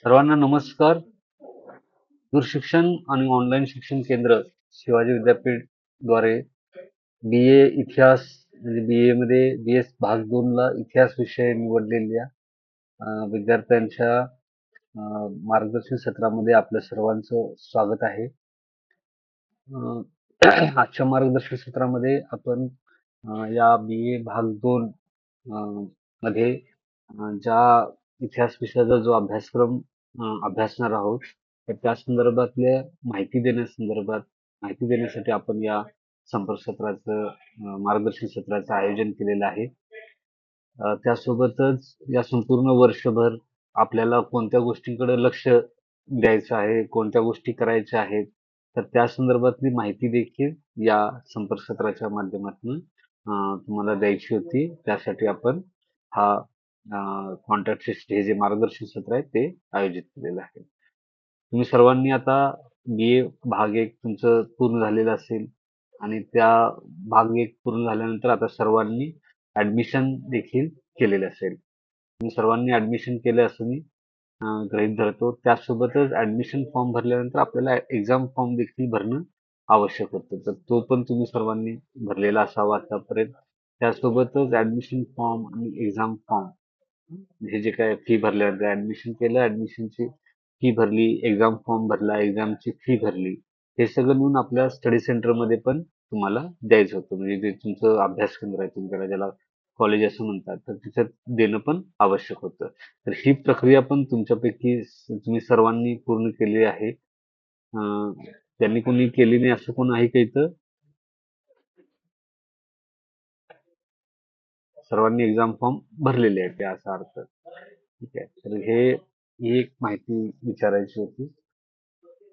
सर्वांना नमस्कार. दूरशिक्षण आणि ऑनलाईन शिक्षण केंद्र शिवाजी विद्यापीठ द्वारे बी.ए. इतिहास म्हणजे बी.ए. मध्ये बी.एस. भाग 2 ला इतिहास विषय निवडलेल्या विद्यार्थ्यांच्या मार्गदर्शन सत्रामध्ये आपल्या सर्वांचं स्वागत आहे. आजच्या मार्गदर्शन सत्रामध्ये आपण या बी.ए. भाग 2 मध्ये ज्या इतिहास विषयाचा जो अभ्यासक्रम अभ्यासणार आहोत, तर त्या संदर्भातल्या माहिती देण्यासाठी आपण या संपर्क सत्राचं मार्गदर्शन सत्राचं आयोजन केलेलं आहे. त्यासोबतच या संपूर्ण वर्षभर आपल्याला कोणत्या गोष्टींकडे लक्ष द्यायचं आहे, कोणत्या गोष्टी करायच्या आहेत, तर त्या संदर्भातली माहिती देखील या संपर्क सत्राच्या माध्यमातून तुम्हाला द्यायची होती. त्यासाठी आपण हा कॉन्ट्रॅक्ट हे जे मार्गदर्शन सत्र आहे ते आयोजित केलेलं आहे. तुम्ही सर्वांनी आता बी.ए. भाग 1 तुमचं पूर्ण झालेलं असेल आणि त्या भाग 1 पूर्ण झाल्यानंतर आता सर्वांनी ऍडमिशन देखील केलेले असेल. तुम्ही सर्वांनी ऍडमिशन केले असं मी गृहीत धरतो. त्यासोबतच ऍडमिशन फॉर्म भरल्यानंतर आपल्याला एक्झाम फॉर्म देखील भरणं आवश्यक होतं. तर तो पण तुम्ही सर्वांनी भरलेला असावा आतापर्यंत. त्यासोबतच ऍडमिशन फॉर्म आणि एक्झाम फॉर्म हे जे काय फी भरल्यानंतर ऍडमिशन केलं, ऍडमिशनची फी भरली, एक्झाम फॉर्म भरला, एक्झामची फी भरली, हे सगळं मिळून आपल्या स्टडी सेंटर मध्ये पण तुम्हाला द्यायचं होतं. म्हणजे जे तुमचं अभ्यास केंद्र आहे, तुमच्याकडे ज्याला कॉलेज असं म्हणतात, तर तिथं देणं पण आवश्यक होतं. तर ही प्रक्रिया पण तुमच्यापैकी तुम्ही सर्वांनी पूर्ण केली आहे. त्यांनी कोणी केली नाही असं कोण आहे का इथं? सर्वांनी एक्झाम फॉर्म भरलेले आहे याचा अर्थ. ठीक आहे. तर ही एक माहिती विचारायची होती.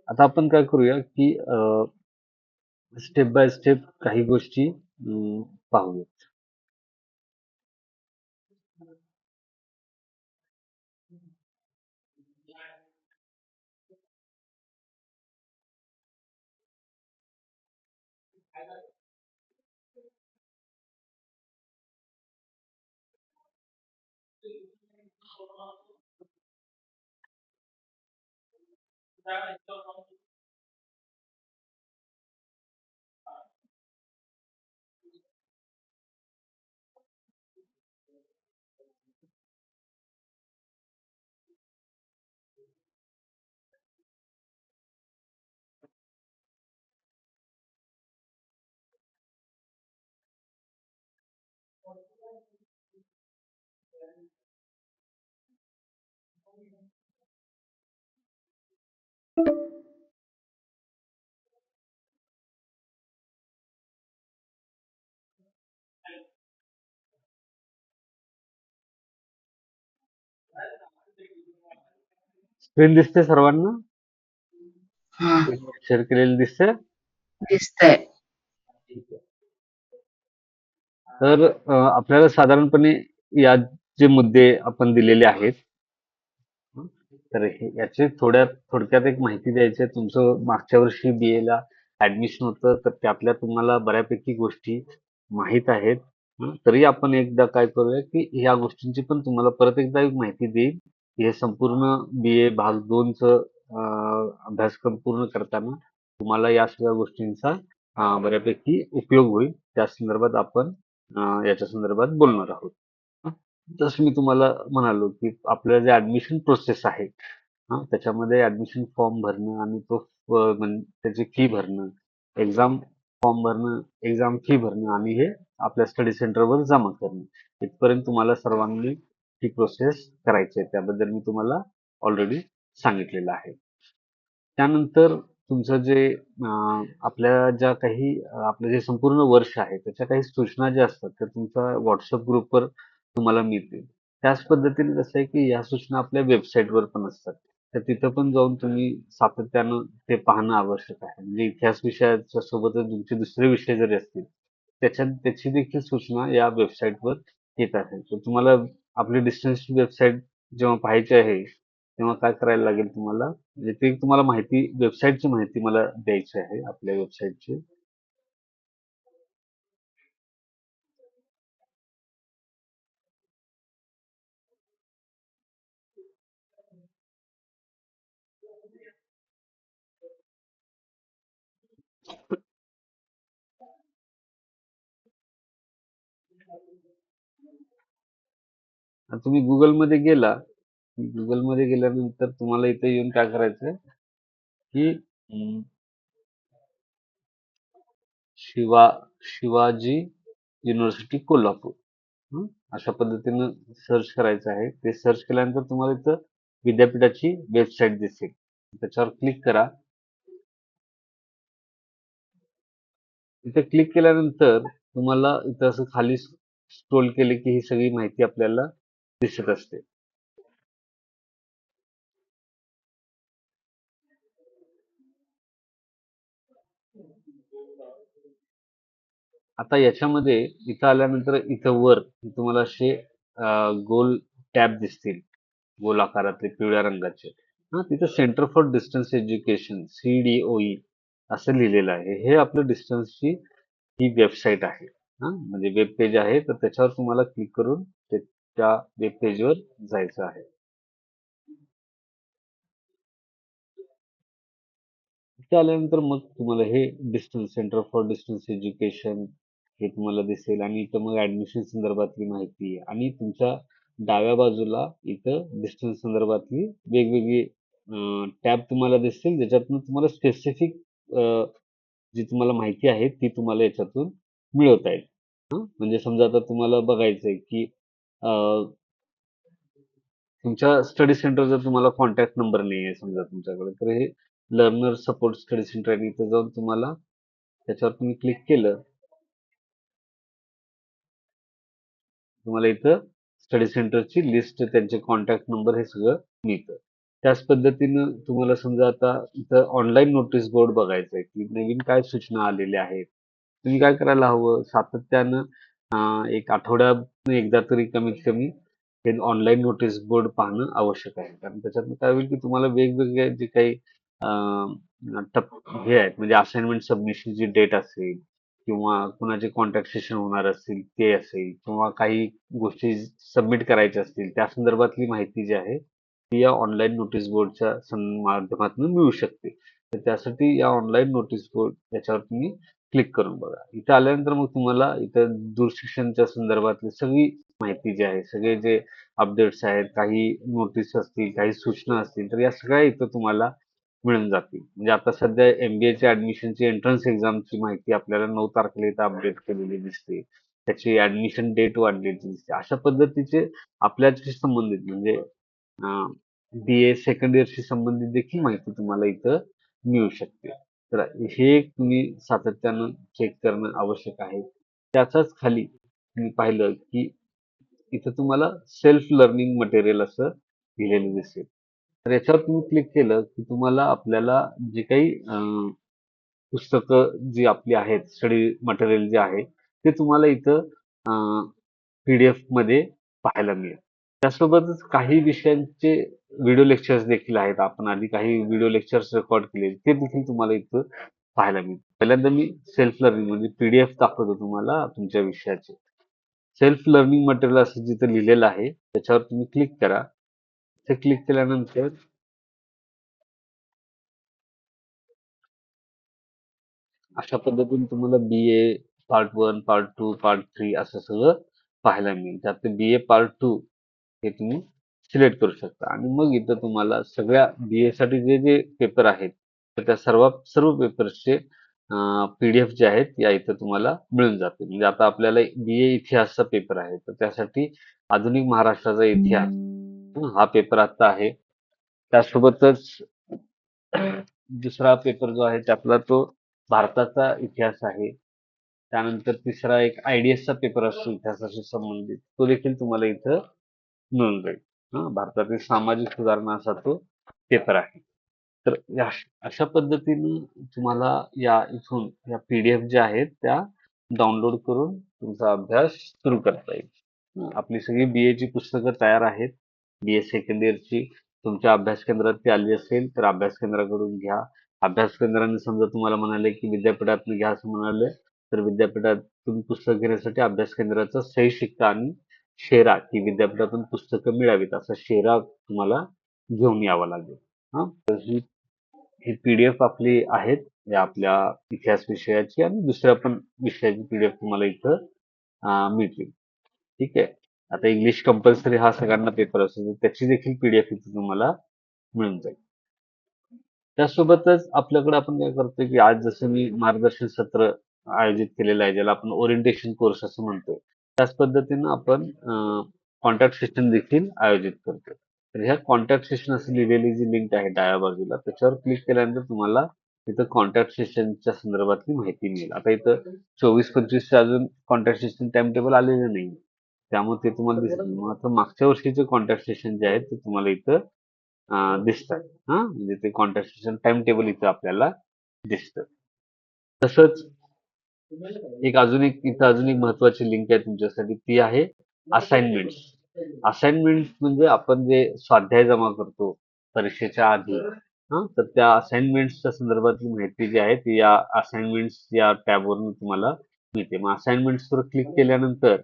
आता आपण काय करूया की स्टेप बाय स्टेप काही गोष्टी पाहूया. स्क्रीन दिसते सर्वांना? हा, शेअर केलेलं दिसतंय? दिसतंय. ठीक आहे. तर आपल्याला साधारणपणे या जे मुद्दे आपण दिलेले आहेत, तर याचे थोडक्यात एक माहिती द्यायची आहे. तुमचं मागच्या वर्षी BA ला ऍडमिशन होतं, तर त्यातल्या तुम्हाला बऱ्यापैकी गोष्टी माहीत आहेत. तरी आपण एकदा काय करूया की ह्या गोष्टींची पण तुम्हाला परत एकदा एक माहिती देईल. हे संपूर्ण BA भाग 2 च अभ्यासक्रम पूर्ण करताना तुम्हाला या सगळ्या गोष्टींचा बऱ्यापैकी उपयोग होईल. त्या संदर्भात आपण याच्या संदर्भात बोलणार आहोत. जसं मी तुम्हाला म्हणालो की आपलं जे ऍडमिशन प्रोसेस आहे, त्याच्यामध्ये ऍडमिशन फॉर्म भरणं आणि तो त्याची फी भरणं, एक्झाम फॉर्म भरणं, एक्झाम फी भरणं आणि हे आपल्या स्टडी सेंटरवर जमा करणं, इथपर्यंत तुम्हाला सर्वांनी ही प्रोसेस करायची आहे. त्याबद्दल मी तुम्हाला ऑलरेडी सांगितलेलं आहे. त्यानंतर तुमचं जे आपल्या ज्या काही आपलं जे संपूर्ण वर्ष आहे त्याच्या काही सूचना ज्या असतात त्या तुमच्या व्हॉट्सअप ग्रुपवर तुम्हाला मिळतील. त्याच पद्धतीने कसं आहे की या सूचना आपल्या वेबसाईटवर पण असतात. तर तिथं पण जाऊन तुम्ही सातत्यानं ते पाहणं आवश्यक आहे. म्हणजे इतिहास विषयाच्या सोबतच तुमचे दुसरे विषय जरी असतील, त्याची देखील सूचना या वेबसाईटवर येत आहे. तर तुम्हाला आपली डिस्टन्स वेबसाईट जेव्हा पाहायची आहे, तेव्हा काय करायला लागेल तुम्हाला, म्हणजे ते तुम्हाला वेबसाईटची माहिती मला द्यायची आहे आपल्या वेबसाईटची. तुम्ही गुगलमध्ये गेला, गुगलमध्ये गेल्यानंतर तुम्हाला इथे येऊन काय करायचंय, की शिवा शिवाजी युनिव्हर्सिटी कोल्हापूर, हं, अशा पद्धतीनं सर्च करायचं आहे. ते सर्च केल्यानंतर तुम्हाला इथं विद्यापीठाची वेबसाईट दिसेल. त्याच्यावर क्लिक करा. इथे क्लिक केल्यानंतर तुम्हाला इथं असं खाली स्क्रोल केले की ही सगळी माहिती आपल्याला दिसत असते. आता याच्यामध्ये इथं आल्यानंतर इथं वर तुम्हाला असे गोल टॅब दिसतील, गोल आकारातले पिवळ्या रंगाचे. तिथं centre for distance education CDOE असं लिहिलेलं आहे. हे आपलं डिस्टन्सची ही वेबसाईट आहे. म्हणजे वेब पेज आहे, तर त्याच्यावर तुम्हाला क्लिक करून त्या वेब पेजवर जायचं आहे. तिथे आल्यानंतर मग तुम्हाला हे distance centre for distance education हे तुम्हाला दिसेल आणि इथं मग ऍडमिशन संदर्भातली माहिती आणि तुमच्या डाव्या बाजूला इथं डिस्टन्स संदर्भातली वेगवेगळी टॅब तुम्हाला दिसतील, ज्याच्यातून तुम्हाला स्पेसिफिक जी तुम्हाला माहिती आहे ती तुम्हाला याच्यातून मिळवता येईल. म्हणजे समजा आता तुम्हाला बघायचंय की तुमच्या स्टडी सेंटरचा तुम्हाला कॉन्टॅक्ट नंबर नाही आहे समजा तुमच्याकडे, तर हे लर्नर सपोर्ट स्टडी सेंटर आहे. इथं जाऊन तुम्हाला त्याच्यावर तुम्ही क्लिक केलं, तुम्हाला इथं स्टडी सेंटरची लिस्ट, त्यांचे कॉन्टॅक्ट नंबर हे सगळं मिळतं. त्याच पद्धतीनं तुम्हाला समजा आता इथं ऑनलाईन नोटीस बोर्ड बघायचं आहे की नवीन काय सूचना आलेल्या आहेत. तुम्ही काय करायला हवं, सातत्यानं एक आठवड्यातनं एकदा तरी कमीत कमी हे ऑनलाईन नोटीस बोर्ड पाहणं आवश्यक आहे. कारण त्याच्यातनं काय होईल की तुम्हाला वेगवेगळे जे काही हे आहेत, म्हणजे असाइनमेंट सबमिशनची डेट असेल किंवा कुणाचे कॉन्टॅक्ट सेशन होणार असतील ते असेल किंवा काही गोष्टी सबमिट करायच्या असतील त्या संदर्भातली माहिती जी आहे ती या ऑनलाईन नोटीस बोर्डच्या माध्यमातून मिळू शकते. तर त्यासाठी या ऑनलाईन नोटीस बोर्ड याच्यावर तुम्ही क्लिक करून बघा. इथं आल्यानंतर मग तुम्हाला इथं दूरशिक्षणच्या संदर्भातली सगळी माहिती जी आहे, सगळे जे अपडेट्स आहेत, काही नोटीस असतील, काही सूचना असतील, तर या सगळ्या इथं तुम्हाला मिळून जातील. म्हणजे आता सध्या MBAच्या ऍडमिशनची एंट्रन्स एक्झामची माहिती आपल्याला 9 तारखेला इथं अपडेट केलेली दिसते. त्याची ऍडमिशन डेट वाढलेली दिसते. अशा पद्धतीचे आपल्याशी संबंधित म्हणजे BA सेकंड इयरशी संबंधित देखील माहिती तुम्हाला इथं मिळू शकते. तर हे एक तुम्ही सातत्यानं चेक करणं आवश्यक आहे. त्याच्याच खाली तुम्ही पाहिलं की इथं तुम्हाला सेल्फ लर्निंग मटेरियल असं लिहिलेलं दिसेल. तर याच्यावर तुम्ही क्लिक केलं की तुम्हाला आपल्याला जे काही पुस्तकं जी आपली आहेत, स्टडी मटेरियल जे आहे, ते तुम्हाला इथं PDF मध्ये पाहायला मिळेल. त्यासोबतच काही विषयांचे व्हिडिओ लेक्चर्स देखील आहेत. आपण आधी काही व्हिडिओ लेक्चर्स रेकॉर्ड केले, ते देखील तुम्हाला इथं पाहायला मिळतील. पहिल्यांदा मी सेल्फ लर्निंग म्हणजे PDF दाखवतो तुम्हाला तुमच्या विषयाचे. सेल्फ लर्निंग मटेरियल असं जिथं लिहिलेलं आहे, त्याच्यावर तुम्ही क्लिक करा. ते क्लिक केल्यानंतर अशा पद्धतीने तुम्हाला BA पार्ट 1, पार्ट 2, पार्ट 3 असं सगळं पाहायला मिळेल. त्यात BA पार्ट 2 हे तुम्ही सिलेक्ट करू शकता आणि मग इथं तुम्हाला सगळ्या BA साठी जे जे पेपर आहेत, तर त्या सर्व पेपर्सचे PDF जे आहेत या इथं तुम्हाला मिळून जातील. म्हणजे आता आपल्याला BA इतिहासचा पेपर आहे, तर त्यासाठी आधुनिक महाराष्ट्राचा इतिहास हा पेपर आता आहे. त्यासोबतच दुसरा पेपर जो आहे त्यातला तो भारताचा इतिहास आहे. त्यानंतर तिसरा एक IDS चा पेपर असतो इतिहासाशी संबंधित. तो देखील तुम्हाला इथं मिळून जाईल. भारतातील सामाजिक सुधारणा असा तो पेपर आहे. तर अशा पद्धतीने तुम्हाला या इथून या PDF ज्या आहेत त्या डाउनलोड करून तुमचा अभ्यास सुरू करता येईल. आपली सगळी BA ची पुस्तकं तयार आहेत. BA सेकंड इयरची तुमच्या अभ्यास केंद्रात ती आली असेल तर अभ्यास केंद्राकडून घ्या. अभ्यास केंद्राने समजा तुम्हाला म्हणाले की विद्यापीठातून घ्या असं म्हणाले, तर विद्यापीठातून पुस्तक घेण्यासाठी अभ्यास केंद्राचा सही शिक्का आणि शेरा की विद्यापीठातून पुस्तकं मिळावीत असा शेरा तुम्हाला घेऊन यावा लागेल. तर ही PDF आपली आहेत या आपल्या इतिहास विषयाची आणि दुसऱ्या पण विषयाची PDF तुम्हाला इथं मिळतील. ठीक आहे. आता इंग्लिश कंपल्सरी हा सगळ्यांना पेपर असतो, तर त्याची देखील पीडीएफ इथे तुम्हाला मिळून जाईल. त्यासोबतच आपल्याकडे आपण काय करतोय, की आज जसं मी मार्गदर्शन सत्र आयोजित केलेलं आहे, ज्याला आपण ओरिएंटेशन कोर्स असं म्हणतो. त्याच पद्धतीनं आपण कॉन्टॅक्ट सेशन देखील आयोजित करतो. तर ह्या कॉन्टॅक्ट सेशन असं लिहिलेली जी लिंक आहे डाव्या बाजूला, त्याच्यावर क्लिक केल्यानंतर तुम्हाला इथं कॉन्टॅक्ट सेशनच्या संदर्भातली माहिती मिळेल. आता इथं 24-25 अजून कॉन्टॅक्ट सेशन टाइम टेबल आलेलं नाही. त्यामुळे ते तुम्हाला दिसत नाही. मग आता मागच्या वर्षीचे कॉन्टॅक्ट सेशन जे आहेत ते तुम्हाला इथं दिसतात. म्हणजे ते कॉन्टॅक्ट सेशन टाइम टेबल इथं आपल्याला दिसतं. तसंच अजून एक महत्वाची लिंक आहे तुमच्यासाठी, ती आहे असाइनमेंट्स. असाइनमेंट्स म्हणजे आपण जे स्वाध्याय जमा करतो परीक्षेच्या आधी, तर त्या असाइनमेंट्सच्या संदर्भातली माहिती जी आहे ती या असाइनमेंट्स या टॅबवरून तुम्हाला मिळते. मग असाइनमेंट्सवर क्लिक केल्यानंतर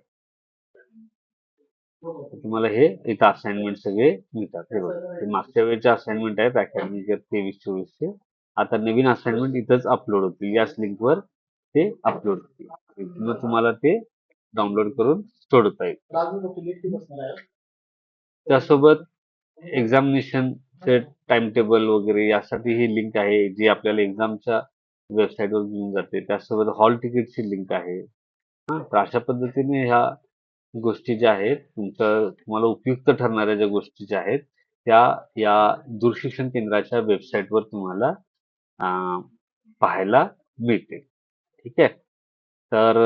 तुम्हाला हे इथं असाइनमेंट सगळे मिळतात. हे बघा, हे मागच्या वेळेचे असाइनमेंट आहेत अकॅडमिक इयर 23-24 चे. आता नवीन असाइनमेंट इथंच अपलोड होतील. याच लिंकवर ते अपलोड होतील. इथनं तुम्हाला ते डाउनलोड करून सोडवता येईल. त्यासोबत एक्झामिनेशनचे टाइम टेबल वगैरे यासाठी ही लिंक आहे, जी आपल्याला एक्झामच्या वेबसाईटवर घेऊन जाते. त्यासोबत हॉल तिकीटची लिंक आहे. तर अशा पद्धतीने ह्या गोष्टी ज्या आहेत, तुम्हाला उपयुक्त ठरणाऱ्या ज्या गोष्टी ज्या आहेत, त्या या दूरशिक्षण केंद्राच्या वेबसाईटवर तुम्हाला अं, पाहायला मिळते. ठीक आहे. तर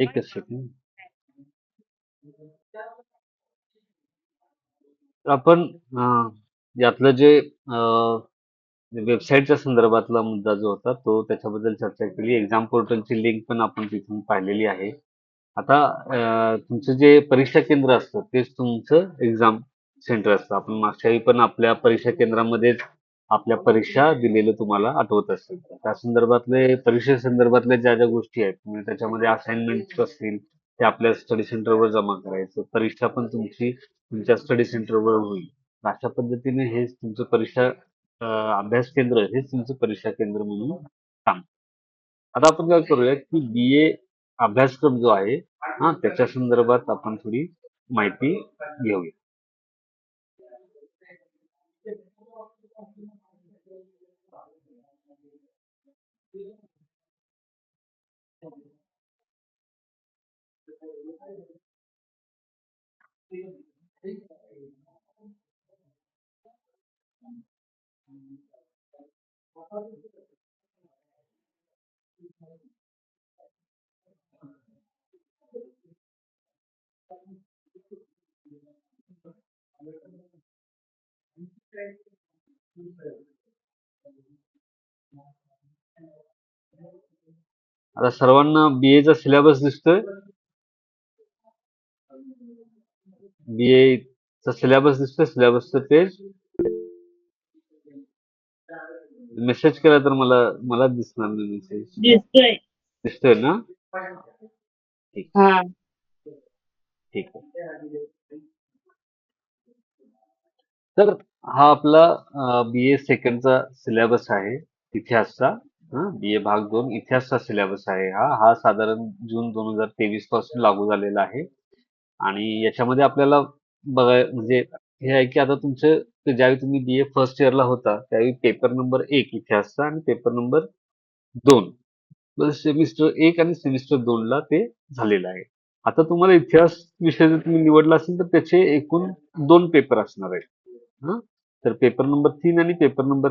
एकच सेकंड. तर आपण यातलं जे वेबसाईटच्या संदर्भातला मुद्दा जो होता तो त्याच्याबद्दल चर्चा केली. एक्झाम पोर्टलची लिंक पण आपण तिथून पाहिलेली आहे. आता तुमचं जे परीक्षा केंद्र असतं तेच तुमचं एक्झाम सेंटर असतं. आपण मागच्या वेळी पण आपल्या परीक्षा केंद्रामध्येच आपल्या परीक्षा दिलेलं तुम्हाला आठवत असेल. त्या संदर्भातले परीक्षेसंदर्भातल्या ज्या ज्या गोष्टी आहेत, म्हणजे त्याच्यामध्ये असाइनमेंट्स असतील ते आपल्या स्टडी सेंटरवर जमा करायचं. परीक्षा पण तुमची तुमच्या स्टडी सेंटरवर होईल. अशा पद्धतीने हे तुमचं परीक्षा अभ्यास केंद्र हेच तुमचं परीक्षा केंद्र म्हणून काम. आता आपण काय करूया, की BA अभ्यासक्रम जो आहे त्याच्या संदर्भात आपण थोडी माहिती घेऊया. आता सर्वांना BA चा सिलेबस दिसतोय. BA चा सिलेबस दिसतोय, सिलेबसचं पेज. मेसेज केला तर मला दिसणार नाही मेसेज. दिसतोय. दिसतोय ना? ठीक हा. ठीक आहे. तर हा आपला BA सेकंडचा सिलेबस आहे, इतिहासचा. BA भाग 2 इतिहासचा सिलेबस आहे हा साधारण जून 2023 पासून लागू झालेला आहे. आणि याच्यामध्ये आपल्याला म्हणजे हे आहे की आता ज्यावेळी तुम्ही BA फर्स्ट इयरला होता त्यावेळी पेपर नंबर 1 इतिहासचा आणि पेपर नंबर 2 सेमिस्टर 1 आणि सेमिस्टर 2 ला ते झालेलं आहे. आता तुम्हाला इतिहास विषय जर तुम्ही निवडला असेल तर त्याचे एकूण 2 पेपर असणार आहेत. तर पेपर नंबर 3 आणि पेपर नंबर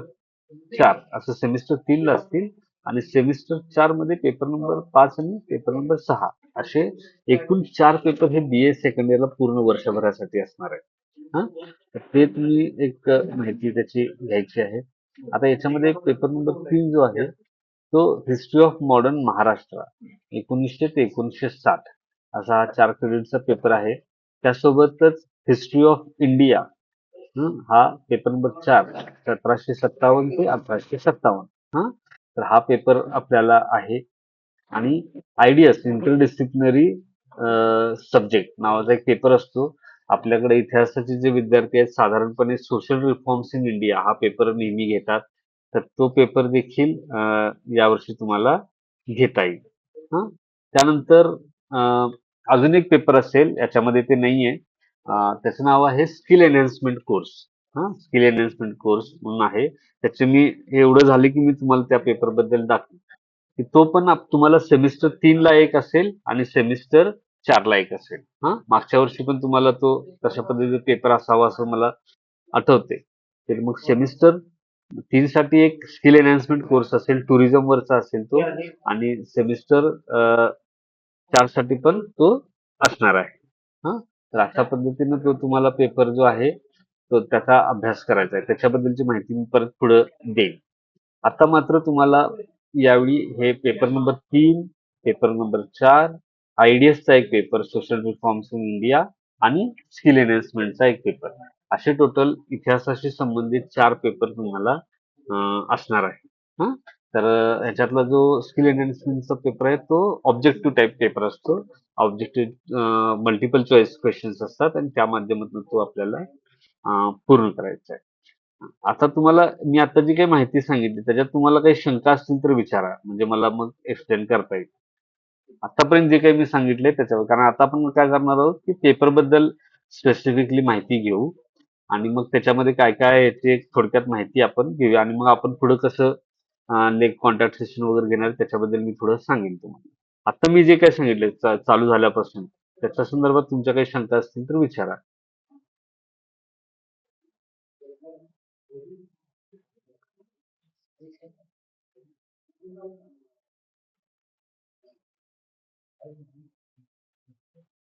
4 असं सेमिस्टर 3 ला असतील आणि सेमिस्टर 4 मध्ये पेपर नंबर 5 आणि पेपर नंबर 6 असे एकूण 4 पेपर हे BA सेकंड इयरला पूर्ण वर्षभरासाठी असणार आहे. तर ते तुम्ही एक माहिती त्याची घ्यायची आहे. आता याच्यामध्ये पेपर नंबर 3 जो आहे तो हिस्ट्री ऑफ मॉडर्न महाराष्ट्र 1900 ते 1960 असा हा 4 क्रेडिटचा पेपर आहे. त्यासोबतच हिस्ट्री ऑफ इंडिया हा पेपर नंबर 4 1757 ते 1857. तर हा पेपर आपल्याला आहे. आणि IDS इंटरडिसिप्लिनरी सब्जेक्ट नावाचा एक पेपर असतो. आपल्याकडे इतिहासाचे जे विद्यार्थी आहेत साधारणपणे सोशल रिफॉर्म्स इन इंडिया हा पेपर नेहमी घेतात. तर तो पेपर देखील यावर्षी तुम्हाला घेता येईल. हां. त्यानंतर अजून एक पेपर असेल याच्यामध्ये ते नाहीये. त्याचं नाव आहे skill enhancement course. Skill enhancement course म्हणून आहे. त्याचे मी हे एवढं झाले की मी तुम्हाला त्या पेपरबद्दल दाखवेन. की तो पण तुम्हाला सेमिस्टर 3 ला एक असेल आणि सेमिस्टर 4 ला एक असेल. मागच्या वर्षी पण तुम्हाला तो तशा पद्धतीचा पेपर असावा असं मला आठवते. तर मग सेमिस्टर 3 साठी एक स्किल एनहान्समेंट कोर्स असेल, टुरिझम वरचा असेल तो आणि सेमिस्टर 4 साठी पण तो असणार आहे. तर अशा पद्धतीने तो तुम्हाला पेपर जो आहे तो त्याचा अभ्यास करायचा आहे. त्याच्याबद्दलची माहिती मी परत पुढे देईन. आता मात्र तुम्हाला यावेळी हे पेपर नंबर 3, पेपर नंबर 4, आयडीएसचा एक paper, social reforms in India आणि स्किल एनहान्समेंटचा एक पेपर. असे टोटल इतिहासाशी संबंधित 4 पेपर तुम्हाला असणार आहे. हं? तर ह्याच्यातला जो स्किल एनहान्समेंटचा पेपर आहे तो ऑब्जेक्टिव्ह टाईप पेपर असतो. ऑब्जेक्टिव्ह मल्टिपल चॉईस क्वेश्चन्स असतात आणि त्या माध्यमातून तो आपल्याला पूर्ण करायचा आहे. आता तुम्हाला मी आता जी काही माहिती सांगितली त्याच्यात तुम्हाला काही शंका असतील तर विचारा. म्हणजे मला मग एक्सप्लेन करता येईल. आतापर्यंत जे काही मी सांगितलंय त्याच्यावर. कारण आता आपण काय करणार आहोत की पेपरबद्दल स्पेसिफिकली माहिती घेऊ आणि मग त्याच्यामध्ये काय काय आहे याची एक थोडक्यात माहिती आपण घेऊया आणि मग आपण पुढं कसं नेक कॉन्टॅक्ट सेशन वगैरे घेणार त्याच्याबद्दल मी थोडं सांगेन तुम्हाला. आता मी जे काही सांगितलंय चालू झाल्यापासून त्याच्या संदर्भात तुमच्या काही शंका असतील तर विचारा.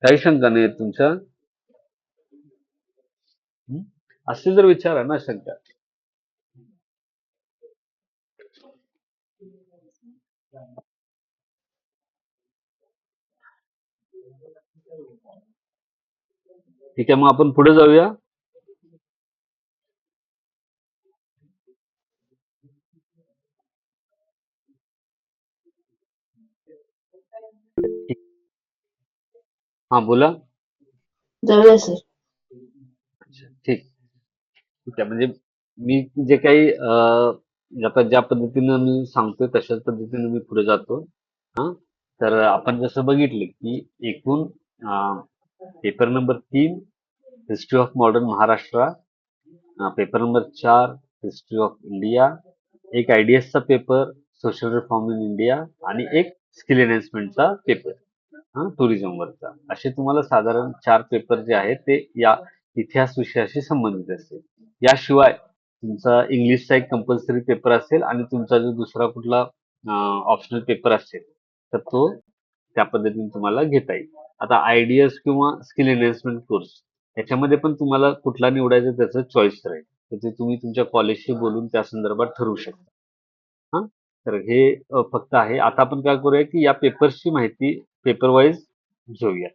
काही शंका नाही आहेत तुमच्या? हं? असतील तर विचारा ना शंका. ठीक आहे, मग आपण पुढे जाऊया. हा, बोला. जाऊया सर. अच्छा, ठीक. ठीक आहे. म्हणजे मी जे काही आता ज्या पद्धतीनं मी सांगतोय तशाच पद्धतीने मी पुढे जातो. हां. तर आपण जसं बघितलं की एकूण paper number 3 history of modern Maharashtra, paper number 4 history of India, एक आयडीएसचा paper social reform in India आणि एक स्किल एनहान्समेंटचा पेपर टुरिझम वरचा. असे तुम्हाला साधारण 4 पेपर जे आहेत ते या इतिहास विषयाशी संबंधित असतील. याशिवाय तुमचा इंग्लिशचा एक कंपल्सरी पेपर असेल आणि तुमचा जो दुसरा कुठला ऑप्शनल पेपर असेल तर तो त्या पद्धतीने तुम्हाला घेता येईल. आता आयडीएस किंवा स्किल एनहान्समेंट कोर्स याच्यामध्ये पण तुम्हाला कुठला निवडायचा त्याचं चॉईस राहील. तर ते तुम्ही तुमच्या कॉलेजशी बोलून त्या संदर्भात ठरवू शकता. हां. तर हे फक्त आहे. आता आपण काय करूया की या पेपर्सची माहिती पेपर वाईज घेऊया.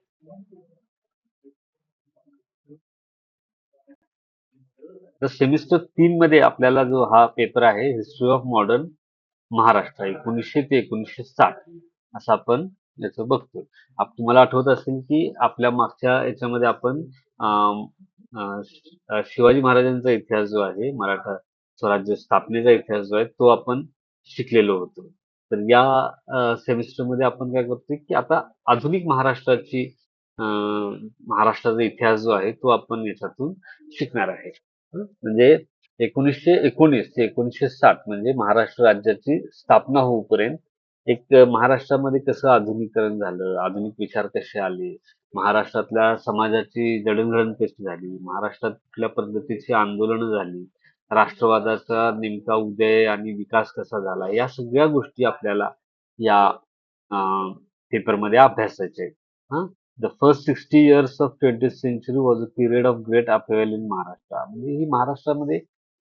तर सेमिस्टर 3 मध्ये आपल्याला जो हा पेपर आहे हिस्ट्री ऑफ मॉडर्न महाराष्ट्र 1900 ते 1960 असं आपण याचं बघतोय. तुम्हाला आठवत असेल की आपल्या मागच्या याच्यामध्ये आपण अम, शिवाजी महाराजांचा इतिहास जो आहे मराठा स्वराज्य स्थापनेचा इतिहास जो आहे तो आपण शिकलेलो होतो. तर या सेमिस्टरमध्ये आपण काय करतोय की आता आधुनिक महाराष्ट्राचा इतिहास जो आहे तो आपण याच्यातून शिकणार आहे. म्हणजे 1919 ते 1960 म्हणजे महाराष्ट्र राज्याची स्थापना होऊपर्यंत एक महाराष्ट्रामध्ये कसं आधुनिकीकरण झालं, आधुनिक विचार कसे आले, महाराष्ट्रातल्या समाजाची जडणघडण कशी झाली, महाराष्ट्रात कुठल्या पद्धतीची आंदोलनं झाली, राष्ट्रवादाचा नेमका उदय आणि विकास कसा झाला, या सगळ्या गोष्टी आपल्याला या पेपरमध्ये अभ्यासायच्या आहेत. हां. The first 60 years of 20th century was a period of great upheaval in Maharashtra. म्हणजे ही महाराष्ट्रामध्ये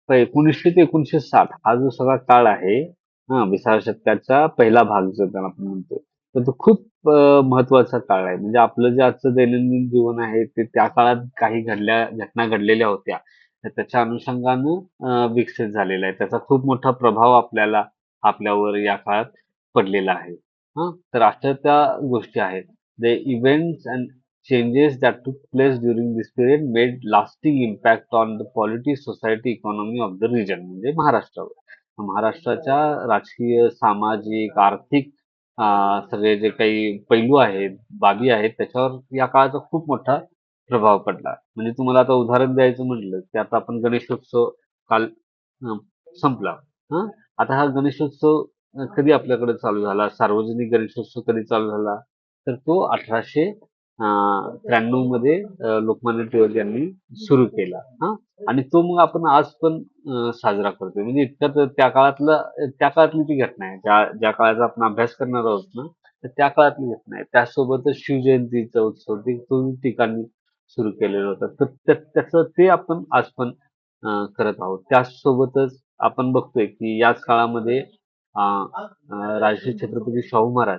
1900 ते 1960 हा जो सगळा काळ आहे, 20व्या शतकाचा पहिला भाग जो त्याला आपण म्हणतो, तर तो खूप महत्वाचा काळ आहे. म्हणजे आपलं जे आजचं दैनंदिन जीवन आहे ते त्या काळात काही घटना घडलेल्या होत्या. तर त्याच्या अनुषंगानं विकसित झालेला आहे. त्याचा खूप मोठा प्रभाव आपल्यावर या काळात पडलेला आहे. तर अशा त्या गोष्टी आहेत. The events and changes that took place during this period made lasting impact on the polity, society, economy of the region म्हणजे महाराष्ट्रावर. महाराष्ट्राच्या राजकीय, सामाजिक, आर्थिक सगळे जे काही पैलू आहेत, बाबी आहेत त्याच्यावर या काळाचा खूप मोठा प्रभाव पडला. म्हणजे तुम्हाला आता उदाहरण द्यायचं म्हटलं, की आता आपण गणेशोत्सव काल अ, संपला. हं. आता हा गणेशोत्सव कधी आपल्याकडे चालू झाला? सार्वजनिक गणेशोत्सव कधी चालू झाला? तर तो 1893 मध्ये लोकमान्य टिळक यांनी सुरू केला. हां. आणि तो मग आपण आज पण साजरा करतोय. म्हणजे इतक्यात त्या काळातली ती घटना आहे. ज्या ज्या काळाचा आपण अभ्यास करणार आहोत ना, तर त्या काळातली घटना आहे. त्यासोबतच शिवजयंतीचा उत्सव ते दोन्ही ठिकाणी सुरू केलेलं होतं. तर त्याचं ते आपण आज पण करत आहोत. त्याचसोबतच आपण बघतोय की याच काळामध्ये अ, राजश्री छत्रपती शाहू महाराज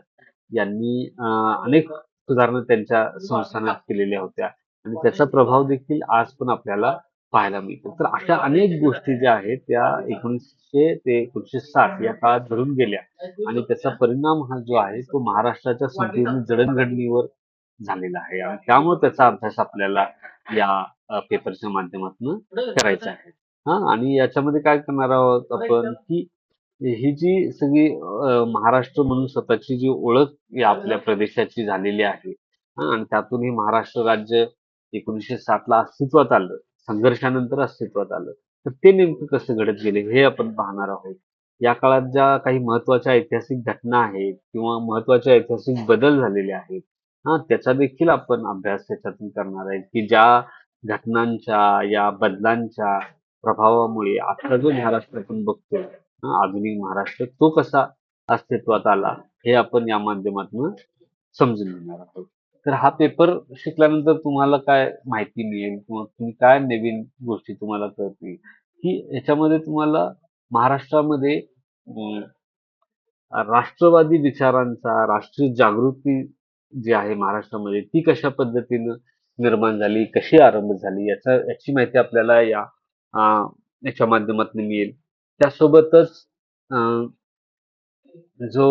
यांनी अनेक सुधारणा त्यांच्या संस्थानात केलेल्या होत्या आणि त्याचा प्रभाव देखील आज पण आपल्याला पाहायला मिळतो. तर अशा अनेक गोष्टी ज्या आहेत त्या 1900 ते 1960 या काळात घडून गेल्या आणि त्याचा परिणाम हा जो आहे तो महाराष्ट्राच्या संपूर्ण जडणघडणीवर झालेला आहे आणि त्यामुळे त्याचा अभ्यास आपल्याला या पेपरच्या माध्यमातून करायचा आहे. हां आणि याच्यामध्ये काय करणार आहोत आपण की ही जी सगळी महाराष्ट्र म्हणून स्वतःची जी ओळख या आपल्या प्रदेशाची झालेली आहे आणि त्यातून हे महाराष्ट्र राज्य 1907 ला अस्तित्वात आलं. संघर्षानंतर अस्तित्वात आलं. तर ते नेमकं कसं घडत गेले हे आपण पाहणार आहोत. या काळात ज्या काही महत्त्वाच्या ऐतिहासिक घटना आहेत किंवा महत्त्वाचे ऐतिहासिक बदल झालेले आहेत. हां, त्याचा देखील आपण अभ्यास त्याच्यातून करणार आहे, की ज्या घटनांच्या, या बदलांच्या प्रभावामुळे आता जो महाराष्ट्र आपण बघतोय आधुनिक महाराष्ट्र तो कसा अस्तित्वात आला हे आपण या माध्यमातून समजून घेणार आहोत. तर हा पेपर शिकल्यानंतर तुम्हाला काय माहिती मिळेल किंवा तुम्ही काय नवीन गोष्टी तुम्हाला कळतील, की ह्याच्यामध्ये तुम्हाला महाराष्ट्रामध्ये राष्ट्रवादी विचारांचा, राष्ट्रीय जागृती जी आहे महाराष्ट्रामध्ये ती कशा पद्धतीनं निर्माण झाली, कशी आरंभ झाली याची माहिती आपल्याला अ, याच्या माध्यमातून मिळेल. त्यासोबतच अ, जो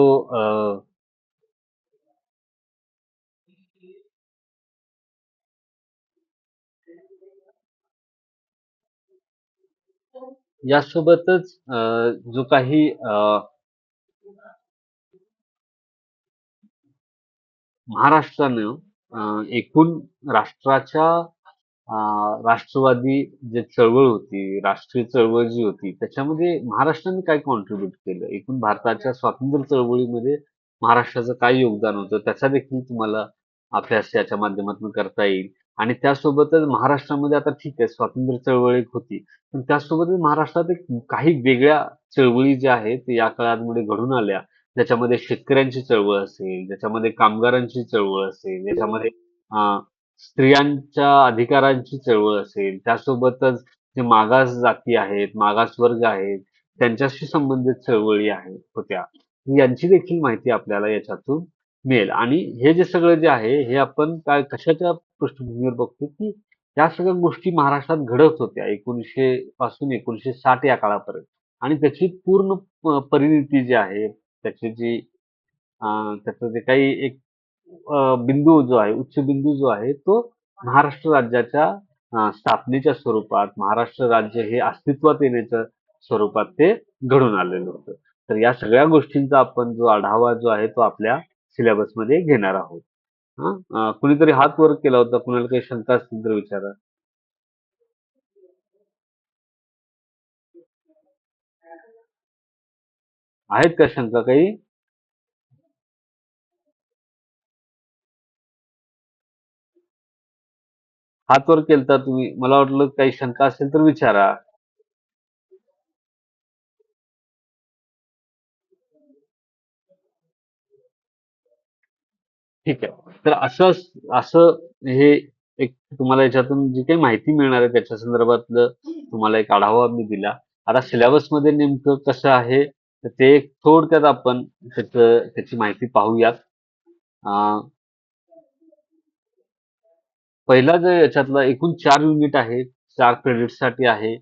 यासोबतच जो काही महाराष्ट्रानं एकूण राष्ट्राच्या अ, राष्ट्रवादी जे चळवळ होती, राष्ट्रीय चळवळ जी होती, त्याच्यामध्ये महाराष्ट्राने काय कॉन्ट्रिब्यूट केलं? एकूण भारताच्या स्वातंत्र्य चळवळीमध्ये महाराष्ट्राचं काय योगदान होतं? त्याचा देखील तुम्हाला अभ्यास याच्या माध्यमातून करता येईल. आणि त्यासोबतच महाराष्ट्रामध्ये आता ठीक आहे, स्वातंत्र्य चळवळ एक होती. पण त्यासोबतच महाराष्ट्रात एक काही वेगळ्या चळवळी ज्या आहेत, या काळामध्ये घडून आल्या. ज्याच्यामध्ये शेतकऱ्यांची चळवळ असेल, ज्याच्यामध्ये कामगारांची चळवळ असेल, ज्याच्यामध्ये अ, स्त्रियांच्या अधिकारांची चळवळ असेल, त्यासोबतच जे मागास जाती आहेत, मागासवर्ग आहेत, त्यांच्याशी संबंधित चळवळी आहेत होत्या. यांची देखील माहिती आपल्याला याच्यातून मिळेल आणि हे जे सगळं जे आहे, हे आपण काय कशाच्या पार्श्वभूमीवर बघतो, की या सगळ्या गोष्टी महाराष्ट्रात घडत होत्या 1900 पासून 1960 या काळापर्यंत आणि त्याची पूर्ण परिणती जी आहे, त्याची जी त्याचं जे काही एक बिंदू जो आहे, उच्च बिंदू जो आहे, तो महाराष्ट्र राज्याच्या स्थापनेच्या स्वरूपात, महाराष्ट्र राज्य हे अस्तित्वात येण्याच्या स्वरूपात ते घडून आलेलं होतं. तर या सगळ्या गोष्टींचा आपण जो आढावा जो आहे, तो आपल्या सिलेबसमध्ये घेणार आहोत. हां. कुणीतरी हात वर केला होता. कुणाला काही शंका असतील तर विचारा. आहेत का शंका काही? हात वर केलता तुम्ही. मला वाटलं काही शंका असेल तर विचारा. ठीक आहे. तर असं हे एक तुम्हाला याच्यातून जी काही माहिती मिळणार आहे त्याच्या संदर्भातलं तुम्हाला एक आढावा मी दिला. आता सिलेबसमध्ये नेमकं कसं आहे, तर ते एक थोडक्यात आपण त्याची माहिती पाहूयात. अ, पहिला जो याच्यातला एकूण 4 युनिट आहेत. 4 क्रेडिट्ससाठी आहे.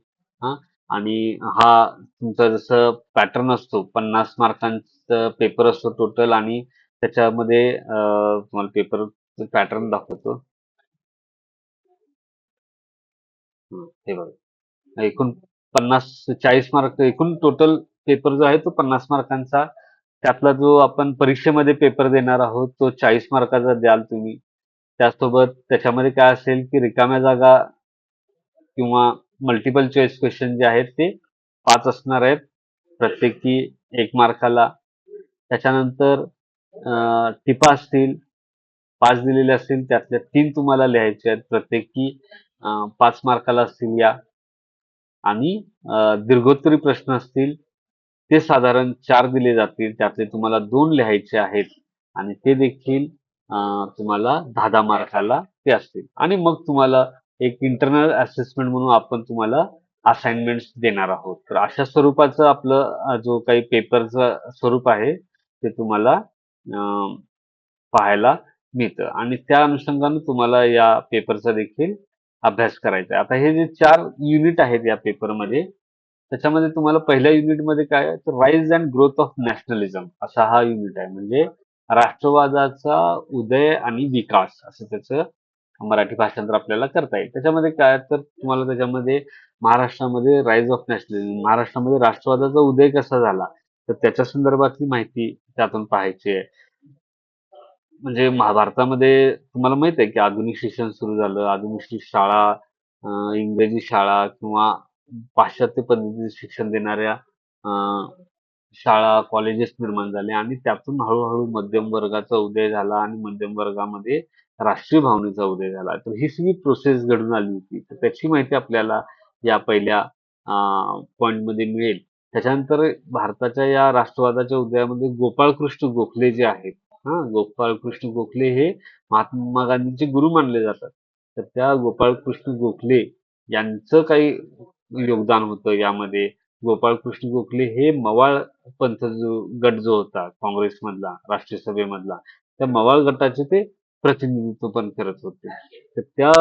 हां. आणि हा तुमचा जसं पॅटर्न असतो 50 मार्कांचा पेपर असतो टोटल आणि त्याच्यामध्ये तुम्हाला पेपर पॅटर्न दाखवतो. हे बघा, एकूण 40 एकूण टोटल पेपर जो आहे तो 50 मार्कांचा. त्यातला जो आपण परीक्षेमध्ये पेपर देणार आहोत तो 40 मार्काचा द्याल तुम्ही. त्यासोबत त्याच्यामध्ये काय असेल की रिकाम्या जागा किंवा मल्टिपल चॉईस क्वेश्चन जे आहेत ते 5 असणार आहेत, प्रत्येकी 1 मार्काला. त्याच्यानंतर टिपा असतील, 5 दिलेले असतील, त्यातल्या 3 तुम्हाला लिहायचे आहेत, प्रत्येकी 5 मार्काला असतील या. आणि दीर्घोत्तरी प्रश्न असतील, ते साधारण 4 दिले जातील, त्यातले तुम्हाला 2 लिहायचे आहेत आणि ते देखील तुम्हाला 10-10 मार्काला ते असतील. आणि मग तुम्हाला एक इंटरनल असेसमेंट म्हणून आपण तुम्हाला असाइनमेंट्स देणार आहोत. तर अशा स्वरूपाचं आपलं जो काही पेपरचं स्वरूप आहे ते तुम्हाला पाहायला मिळतं आणि त्या अनुषंगाने तुम्हाला या पेपरचा देखील अभ्यास करायचा आहे. आता हे जे 4 युनिट आहेत या पेपरमध्ये, त्याच्यामध्ये तुम्हाला पहिल्या युनिटमध्ये काय आहे, तर rise and growth of nationalism असा हा युनिट आहे. म्हणजे राष्ट्रवादाचा उदय आणि विकास असं त्याचं मराठी भाषांतर आपल्याला करता येईल. त्याच्यामध्ये काय आहे, तर तुम्हाला त्याच्यामध्ये महाराष्ट्रामध्ये राईज ऑफ नॅशनलिझम, महाराष्ट्रामध्ये राष्ट्रवादाचा उदय कसा झाला, तर त्याच्या संदर्भातली माहिती त्यातून पाहायची आहे. म्हणजे महाभारतामध्ये तुम्हाला माहित आहे की आधुनिक शिक्षण सुरू झालं. आधुनिक शाळा, इंग्रजी शाळा किंवा पाश्चात्य पद्धतीचे शिक्षण देणाऱ्या शाळा, कॉलेजेस निर्माण झाले आणि त्यातून हळूहळू मध्यम वर्गाचा उदय झाला आणि मध्यम वर्गामध्ये राष्ट्रीय भावनेचा उदय झाला. तर ही सगळी प्रोसेस घडून आली होती. तर त्याची माहिती आपल्याला या पहिल्या पॉइंटमध्ये मिळेल. त्याच्यानंतर भारताच्या या राष्ट्रवादाच्या उदयामध्ये गोपाळकृष्ण गोखले जे आहेत, गोपाळकृष्ण गोखले हे महात्मा गांधींचे गुरु मानले जातात. तर त्या गोपाळकृष्ण गोखले यांचं काही योगदान होतं यामध्ये. गोपाळकृष्ण गोखले हे मवाळ पंथ गट जो होता काँग्रेसमधला, राष्ट्रीय सभेमधला, त्या मवाळ गटाचे ते प्रतिनिधित्व पण करत होते. तर त्या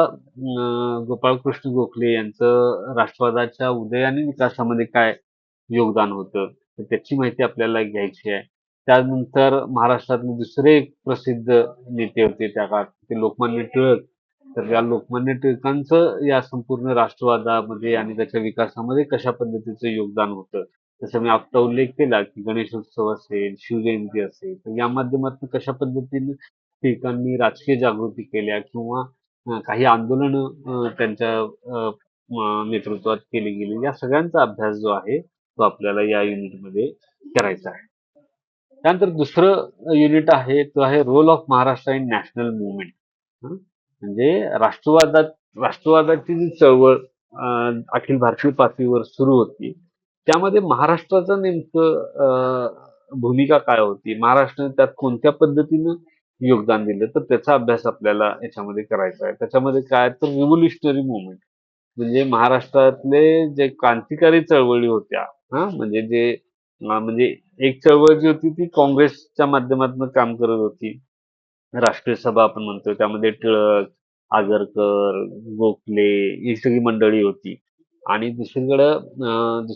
गोपाळकृष्ण गोखले यांचं राष्ट्रवादाच्या उदय आणि विकासामध्ये काय योगदान होतं, तर त्याची माहिती आपल्याला घ्यायची आहे. त्यानंतर महाराष्ट्रातले दुसरे एक प्रसिद्ध नेते होते त्या काळात, ते लोकमान्य टिळक. तर या लोकमान्य टिळकांचं या संपूर्ण राष्ट्रवादामध्ये आणि त्याच्या विकासामध्ये कशा पद्धतीचं योगदान होतं. जसं मी आत्ता उल्लेख केला की गणेशोत्सव असेल, शिवजयंती असेल, तर या माध्यमातून कशा पद्धतीने टिळकांनी राजकीय जागृती केल्या किंवा काही आंदोलनं त्यांच्या नेतृत्वात केली गेली, या सगळ्यांचा अभ्यास जो आहे तो आपल्याला या युनिटमध्ये करायचा आहे. त्यानंतर दुसरं युनिट आहे तो आहे role of Maharashtra in national movement. म्हणजे राष्ट्रवादाची जी चळवळ अखिल भारतीय पातळीवर सुरू होती, त्यामध्ये महाराष्ट्राचं नेमकं भूमिका काय होती, महाराष्ट्राने त्यात कोणत्या पद्धतीनं योगदान दिलं, तर त्याचा अभ्यास आपल्याला याच्यामध्ये करायचा आहे. त्याच्यामध्ये काय तर रिव्होल्युशनरी मुवमेंट म्हणजे महाराष्ट्रातले जे क्रांतिकारी चळवळी होत्या, म्हणजे जे म्हणजे एक चळवळ जी होती ती काँग्रेसच्या माध्यमातून काम करत होती. राष्ट्रीय सभा आपण म्हणतो त्यामध्ये टिळक, आगरकर, गोखले ही सगळी मंडळी होती. आणि दुसरी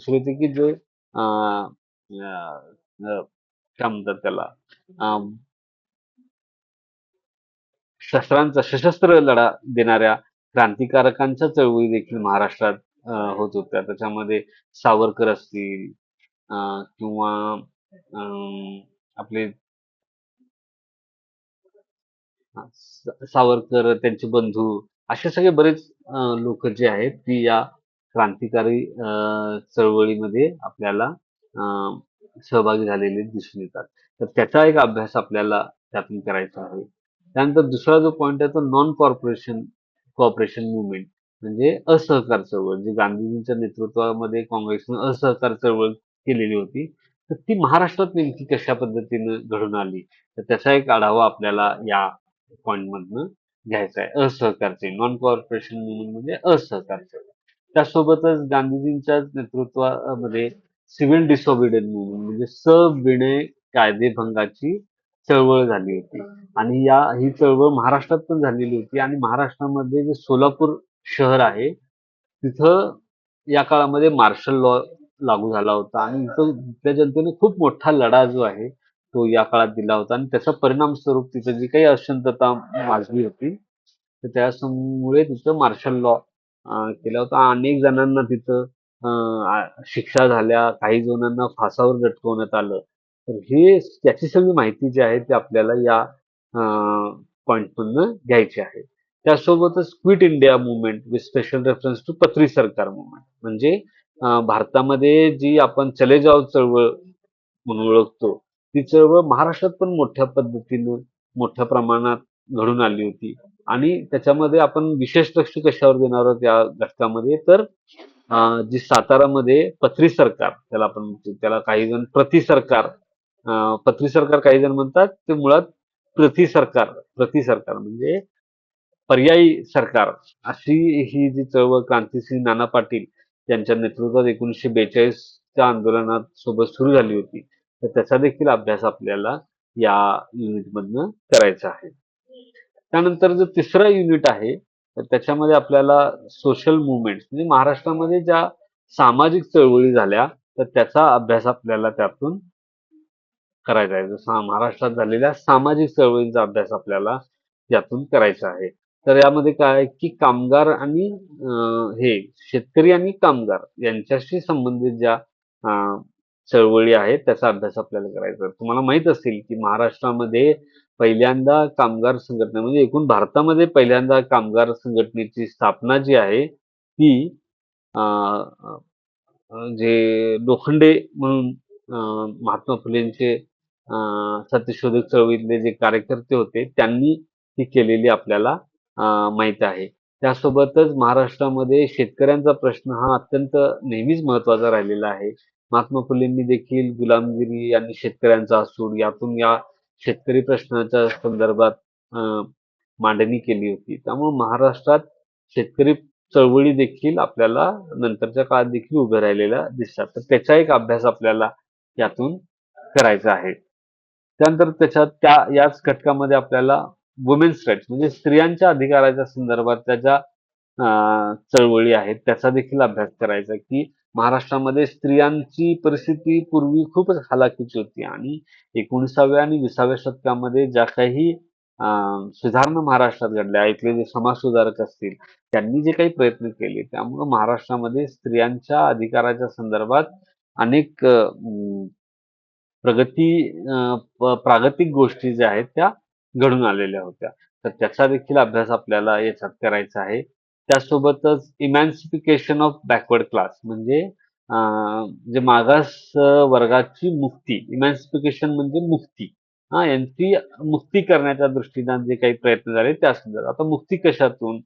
होती की जे अं, अं, काय म्हणतात त्याला, अं, सशस्त्र लढा देणाऱ्या क्रांतिकारकांच्या चळवळी देखील महाराष्ट्रात होत होत्या. त्याच्यामध्ये सावरकर असतील किंवा आपले सावरकर, त्यांचे बंधू, असे सगळे बरेच लोक जे आहेत ती या क्रांतिकारी चळवळीमध्ये आपल्याला सहभागी झालेले दिसून येतात. तर त्याचा एक अभ्यास आपल्याला त्यातून करायचा आहे. त्यानंतर दुसरा जो पॉइंट आहे तो नॉन कॉर्पोरेशन मुवमेंट म्हणजे असहकार चळवळ, जी गांधीजींच्या नेतृत्वामध्ये काँग्रेसने असहकार चळवळ केलेली होती, तर ती महाराष्ट्रात नेमकी कशा पद्धतीने घडून आली, तर त्याचा एक आढावा आपल्याला या पॉइंट मधनं घ्यायचा आहे. असहकारचे नॉन कॉर्पोरेशन मुवमेंट म्हणजे असहकारचे. त्यासोबतच गांधीजींच्या नेतृत्वामध्ये सिव्हिल डिसओबिडियंट मुवमेंट म्हणजे सविनय कायदेभंगाची चळवळ झाली होती आणि ही चळवळ महाराष्ट्रात पण झालेली होती आणि महाराष्ट्रामध्ये जे सोलापूर शहर आहे तिथं या काळामध्ये मार्शल लॉ लागू झाला होता आणि इथं त्या जनतेने खूप मोठा लढा जो आहे तो या काळात दिला होता आणि त्याचा परिणाम स्वरूप तिथं जी काही अशांतता माजली होती तर त्यामुळे तिथं मार्शल लॉ केला होता. अनेक जणांना तिथं शिक्षा झाल्या, काही जणांना फासावर लटकवण्यात आलं. तर हे त्याची सगळी माहिती जी आहे ती आपल्याला या पॉइंटमधनं घ्यायची आहे. त्यासोबतच quit India movement with special reference to Patri Sarkar movement म्हणजे भारतामध्ये जी आपण चले जाव चळवळ म्हणून ओळखतो, ती चळवळ महाराष्ट्रात पण मोठ्या पद्धतीनं, मोठ्या प्रमाणात घडून आली होती. आणि त्याच्यामध्ये आपण विशेष लक्ष कशावर देणार आहोत या घटकामध्ये, तर जी सातारामध्ये पत्री सरकार त्याला आपण म्हणतो, त्याला काही जण प्रति सरकार, पत्री सरकार काही जण म्हणतात, ते मुळात प्रति सरकार म्हणजे पर्यायी सरकार, अशी ही जी चळवळ क्रांतिसिंह नाना पाटील यांच्या नेतृत्वात 1942च्या आंदोलनात सोबत सुरू झाली होती. तर त्याचा देखील अभ्यास आपल्याला या युनिटमधनं करायचा आहे. त्यानंतर जो तिसरा युनिट आहे, तर त्याच्यामध्ये आपल्याला सोशल मुव्हमेंट म्हणजे महाराष्ट्रामध्ये ज्या सामाजिक चळवळी झाल्या, तर त्याचा अभ्यास आपल्याला त्यातून करायचा आहे. जसं महाराष्ट्रात झालेल्या सामाजिक चळवळींचा अभ्यास आपल्याला यातून करायचा आहे. तर यामध्ये काय आहे, की कामगार आणि हे शेतकरी आणि कामगार यांच्याशी संबंधित ज्या चळवळी आहेत त्याचा अभ्यास आपल्याला करायचा आहे. तुम्हाला माहित असेल, की महाराष्ट्रामध्ये पहिल्यांदा कामगार संघटना म्हणजे एकूण भारतामध्ये पहिल्यांदा कामगार संघटनेची स्थापना जी आहे ती अ, अ, जे लोखंडे म्हणून महात्मा फुलेंचे सत्यशोधक चळवळीतले जे कार्यकर्ते होते त्यांनी ती केलेली आपल्याला माहित आहे. त्यासोबतच महाराष्ट्रामध्ये शेतकऱ्यांचा प्रश्न हा अत्यंत नेहमीच महत्त्वाचा राहिलेला आहे. महात्मा फुलेंनी देखील गुलामगिरी आणि शेतकऱ्यांचा असूड यातून या शेतकरी प्रश्नाच्या संदर्भात अ, मांडणी केली होती. त्यामुळे महाराष्ट्रात शेतकरी चळवळी देखील आपल्याला नंतरच्या काळात देखील उभ्या राहिलेल्या दिसतात. तर त्याचा एक अभ्यास आपल्याला यातून करायचा आहे. त्यानंतर याच घटकामध्ये आपल्याला वुमेन्स राईट्स म्हणजे स्त्रियांच्या अधिकाराच्या संदर्भातल्या ज्या चळवळी आहेत त्याचा देखील अभ्यास करायचा आहे, की महाराष्ट्रामध्ये स्त्रियांची परिस्थिती पूर्वी खूपच हलाखीची होती आणि 19व्या आणि 20व्या शतकामध्ये ज्या काही सुधारणा महाराष्ट्रात घडल्या, इथले जे समाजसुधारक असतील, त्यांनी जे काही प्रयत्न केले, त्यामुळं महाराष्ट्रामध्ये स्त्रियांच्या अधिकाराच्या संदर्भात अनेक प्रागतिक गोष्टी ज्या आहेत त्या घडून आलेल्या होत्या. तर त्याचा देखील अभ्यास आपल्याला याच्यात करायचा आहे. त्यासोबतच इमॅन्सिफिकेशन ऑफ बॅकवर्ड क्लास म्हणजे जे मागास वर्गाची मुक्ती, इमॅन्सिफिकेशन म्हणजे मुक्ती. यांची मुक्ती करण्याच्या दृष्टीने जे काही प्रयत्न झाले त्या संदर्भात. आता मुक्ती कशातून?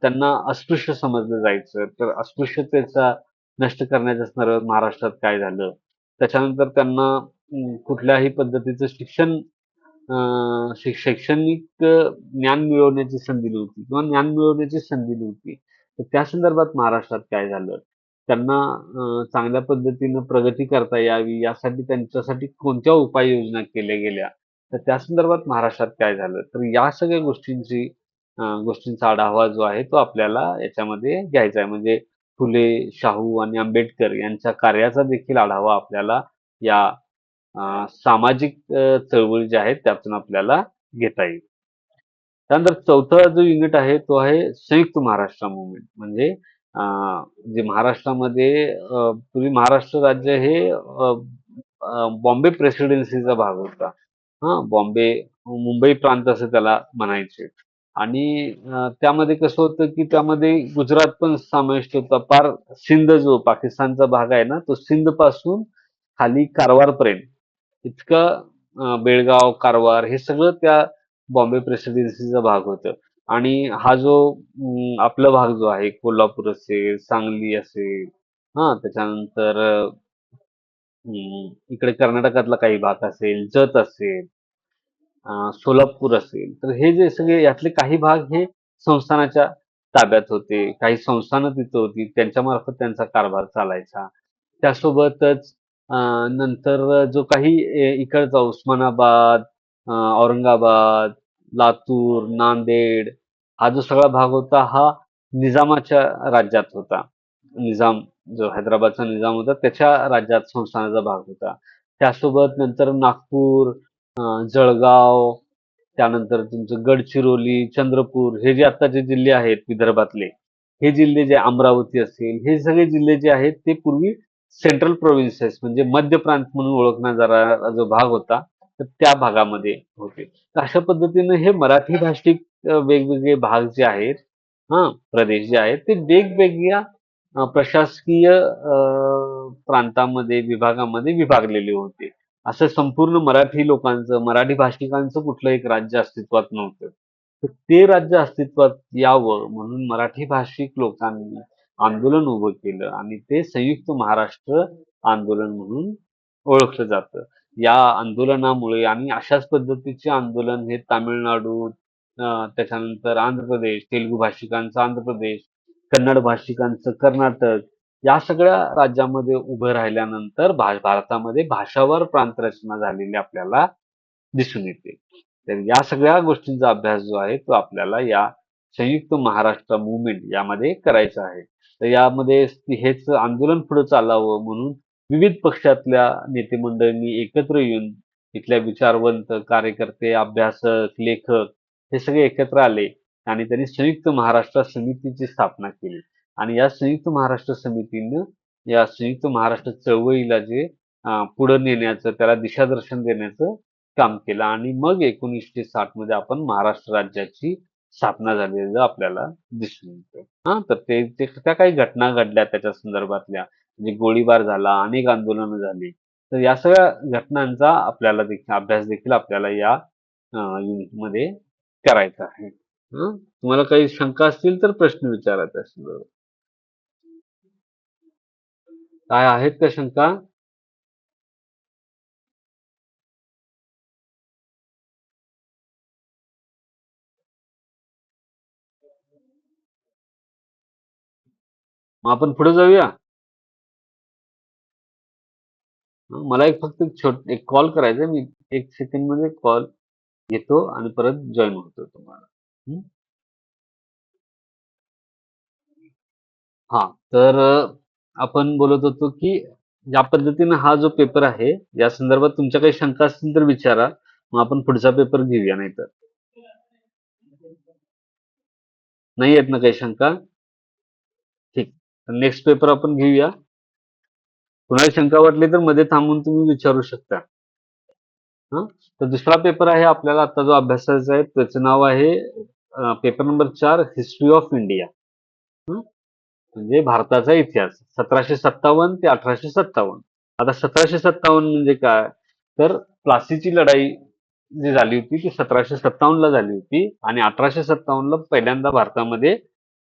त्यांना अस्पृश्य समजलं जायचं, तर अस्पृश्यतेचा नष्ट करण्याच्या संदर्भात महाराष्ट्रात काय झालं? त्याच्यानंतर त्यांना कुठल्याही पद्धतीचं शैक्षणिक ज्ञान मिळवण्याची संधी नव्हती किंवा ज्ञान मिळवण्याची संधी नव्हती. तर त्या संदर्भात महाराष्ट्रात काय झालं? त्यांना चांगल्या पद्धतीनं प्रगती करता यावी यासाठी त्यांच्यासाठी कोणत्या उपाययोजना केल्या गेल्या? तर त्या संदर्भात महाराष्ट्रात काय झालं? तर या सगळ्या गोष्टींचा आढावा जो आहे तो आपल्याला याच्यामध्ये घ्यायचा आहे. म्हणजे फुले, शाहू आणि आंबेडकर यांच्या कार्याचा देखील आढावा आपल्याला या सामाजिक चळवळी ज्या आहेत त्यातून आपल्याला घेता येईल. त्यानंतर चौथा जो युनिट आहे तो आहे संयुक्त महाराष्ट्र मूव्हमेंट म्हणजे जे महाराष्ट्रामध्ये पूर्वी महाराष्ट्र राज्य हे बॉम्बे प्रेसिडेन्सीचा भाग होता. बॉम्बे मुंबई प्रांत असं त्याला म्हणायचे. आणि त्यामध्ये कसं होतं की त्यामध्ये गुजरात पण समाविष्ट होता. पार सिंध जो पाकिस्तानचा भाग आहे ना, तो सिंध पासून खाली कारवारपर्यंत इतकं बेळगाव, कारवार हे सगळं त्या बॉम्बे प्रेसिडेन्सीचा भाग होतं. आणि हा जो आपला भाग जो आहे कोल्हापूर असेल, सांगली असेल, त्याच्यानंतर इकडे कर्नाटकातला काही भाग असेल, जत असेल, सोलापूर असेल, तर हे जे सगळे यातले काही भाग हे संस्थानाच्या ताब्यात होते. काही संस्थानं तिथं होती. त्यांच्यामार्फत त्यांचा कारभार चालायचा. त्यासोबतच नंतर जो काही इकडचा उस्मानाबाद, औरंगाबाद, लातूर, नांदेड हा जो सगळा भाग होता हा निजामाच्या राज्यात होता. निजाम जो हैदराबादचा निजाम होता त्याच्या राज्यात संस्थानाचा भाग होता. त्यासोबत नंतर नागपूर, जळगाव, त्यानंतर तुमचं गडचिरोली, चंद्रपूर हे जे आत्ताचे जिल्हे आहेत विदर्भातले हे जिल्हे जे अमरावती असेल, हे सगळे जिल्हे जे आहेत ते पूर्वी सेंट्रल प्रोव्हिन्सेस म्हणजे मध्य प्रांत म्हणून ओळखला जाणारा जो भाग होता, तर त्या भागामध्ये होते. तर अशा पद्धतीनं हे मराठी भाषिक वेगवेगळे भाग जे आहेत, प्रदेश जे आहेत, ते वेगवेगळ्या प्रशासकीय प्रांतामध्ये, विभागामध्ये विभागलेले होते. असं संपूर्ण मराठी लोकांचं, मराठी भाषिकांचं कुठलं एक राज्य अस्तित्वात नव्हतं. तर ते राज्य अस्तित्वात यावं म्हणून मराठी भाषिक लोकांनी आंदोलन उभं केलं आणि ते संयुक्त महाराष्ट्र आंदोलन म्हणून ओळखलं जातं. या आंदोलनामुळे आणि अशाच पद्धतीचे आंदोलन हे तामिळनाडू, त्याच्यानंतर आंध्र प्रदेश, तेलुगू भाषिकांचं आंध्र प्रदेश, कन्नड भाषिकांचं कर्नाटक, या सगळ्या राज्यामध्ये उभं राहिल्यानंतर भारतामध्ये भाषावार प्रांतरचना झालेली आपल्याला दिसून येते. तर या सगळ्या गोष्टींचा अभ्यास जो आहे तो आपल्याला या संयुक्त महाराष्ट्र मूव्हमेंट यामध्ये करायचा आहे. तर यामध्ये हेच आंदोलन पुढे चालावं म्हणून विविध पक्षातल्या नेते एकत्र येऊन इथल्या विचारवंत, कार्यकर्ते, अभ्यासक, लेखक हे सगळे एकत्र आले आणि त्यांनी संयुक्त महाराष्ट्र समितीची स्थापना केली. आणि या संयुक्त महाराष्ट्र समितीनं या संयुक्त महाराष्ट्र चळवळीला जे पुढे नेण्याचं, त्याला दिशादर्शन देण्याचं काम केलं आणि मग 1960 मध्ये आपण महाराष्ट्र राज्याची स्थापना झालेलं आपल्याला दिसून येतं. तर त्या काही घटना घडल्या त्याच्या संदर्भातल्या, म्हणजे गोळीबार झाला, अनेक आंदोलनं झाली. तर या सगळ्या घटनांचा आपल्याला अभ्यास देखील आपल्याला या युनिटमध्ये करायचा आहे. तुम्हाला काही शंका असतील तर प्रश्न विचारायचे असतील. काय आहेत का शंका? मग आपण पुढे जाऊया. मला फक्त एक कॉल करायचा आहे. मी 1 सेकंडमध्ये कॉल घेतो आणि परत जॉइन होतो तुम्हाला. हं? हां. तर आपण बोलत होतो, की या पद्धतीनं हा जो पेपर आहे, या संदर्भात तुमच्या काही शंका असतील तर विचारा. मग आपण पुढचा पेपर घेऊया नाहीतर. नाही आहेत ना काही शंका? ठीक. नेक्स्ट पेपर आपण घेऊया. कुणाला शंका वाटली तर मध्ये थांबून तुम्ही विचारू शकता. हां. तर दुसरा पेपर आहे आपल्याला आता जो अभ्यासाचा आहे, त्याचं नाव आहे paper number 4 history of India. म्हणजे भारताचा इतिहास 1757 ते 1857. आता 1757 म्हणजे काय? तर प्लासीची लढाई जी झाली होती ती 1757 ला झाली होती आणि 1857 ला पहिल्यांदा भारतामध्ये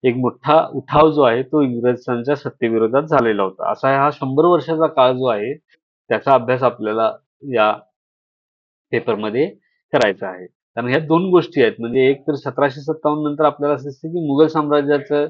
एक मोठा उठाव जो आहे तो इंग्रजांच्या सत्तेविरोधात झालेला होता. असा हा 100 वर्षाचा काळ जो आहे त्याचा अभ्यास आपल्याला या पेपरमध्ये करायचा आहे. कारण ह्या 2 गोष्टी आहेत. म्हणजे एक तर 1757 नंतर आपल्याला असं दिसतं की मुघल साम्राज्याचं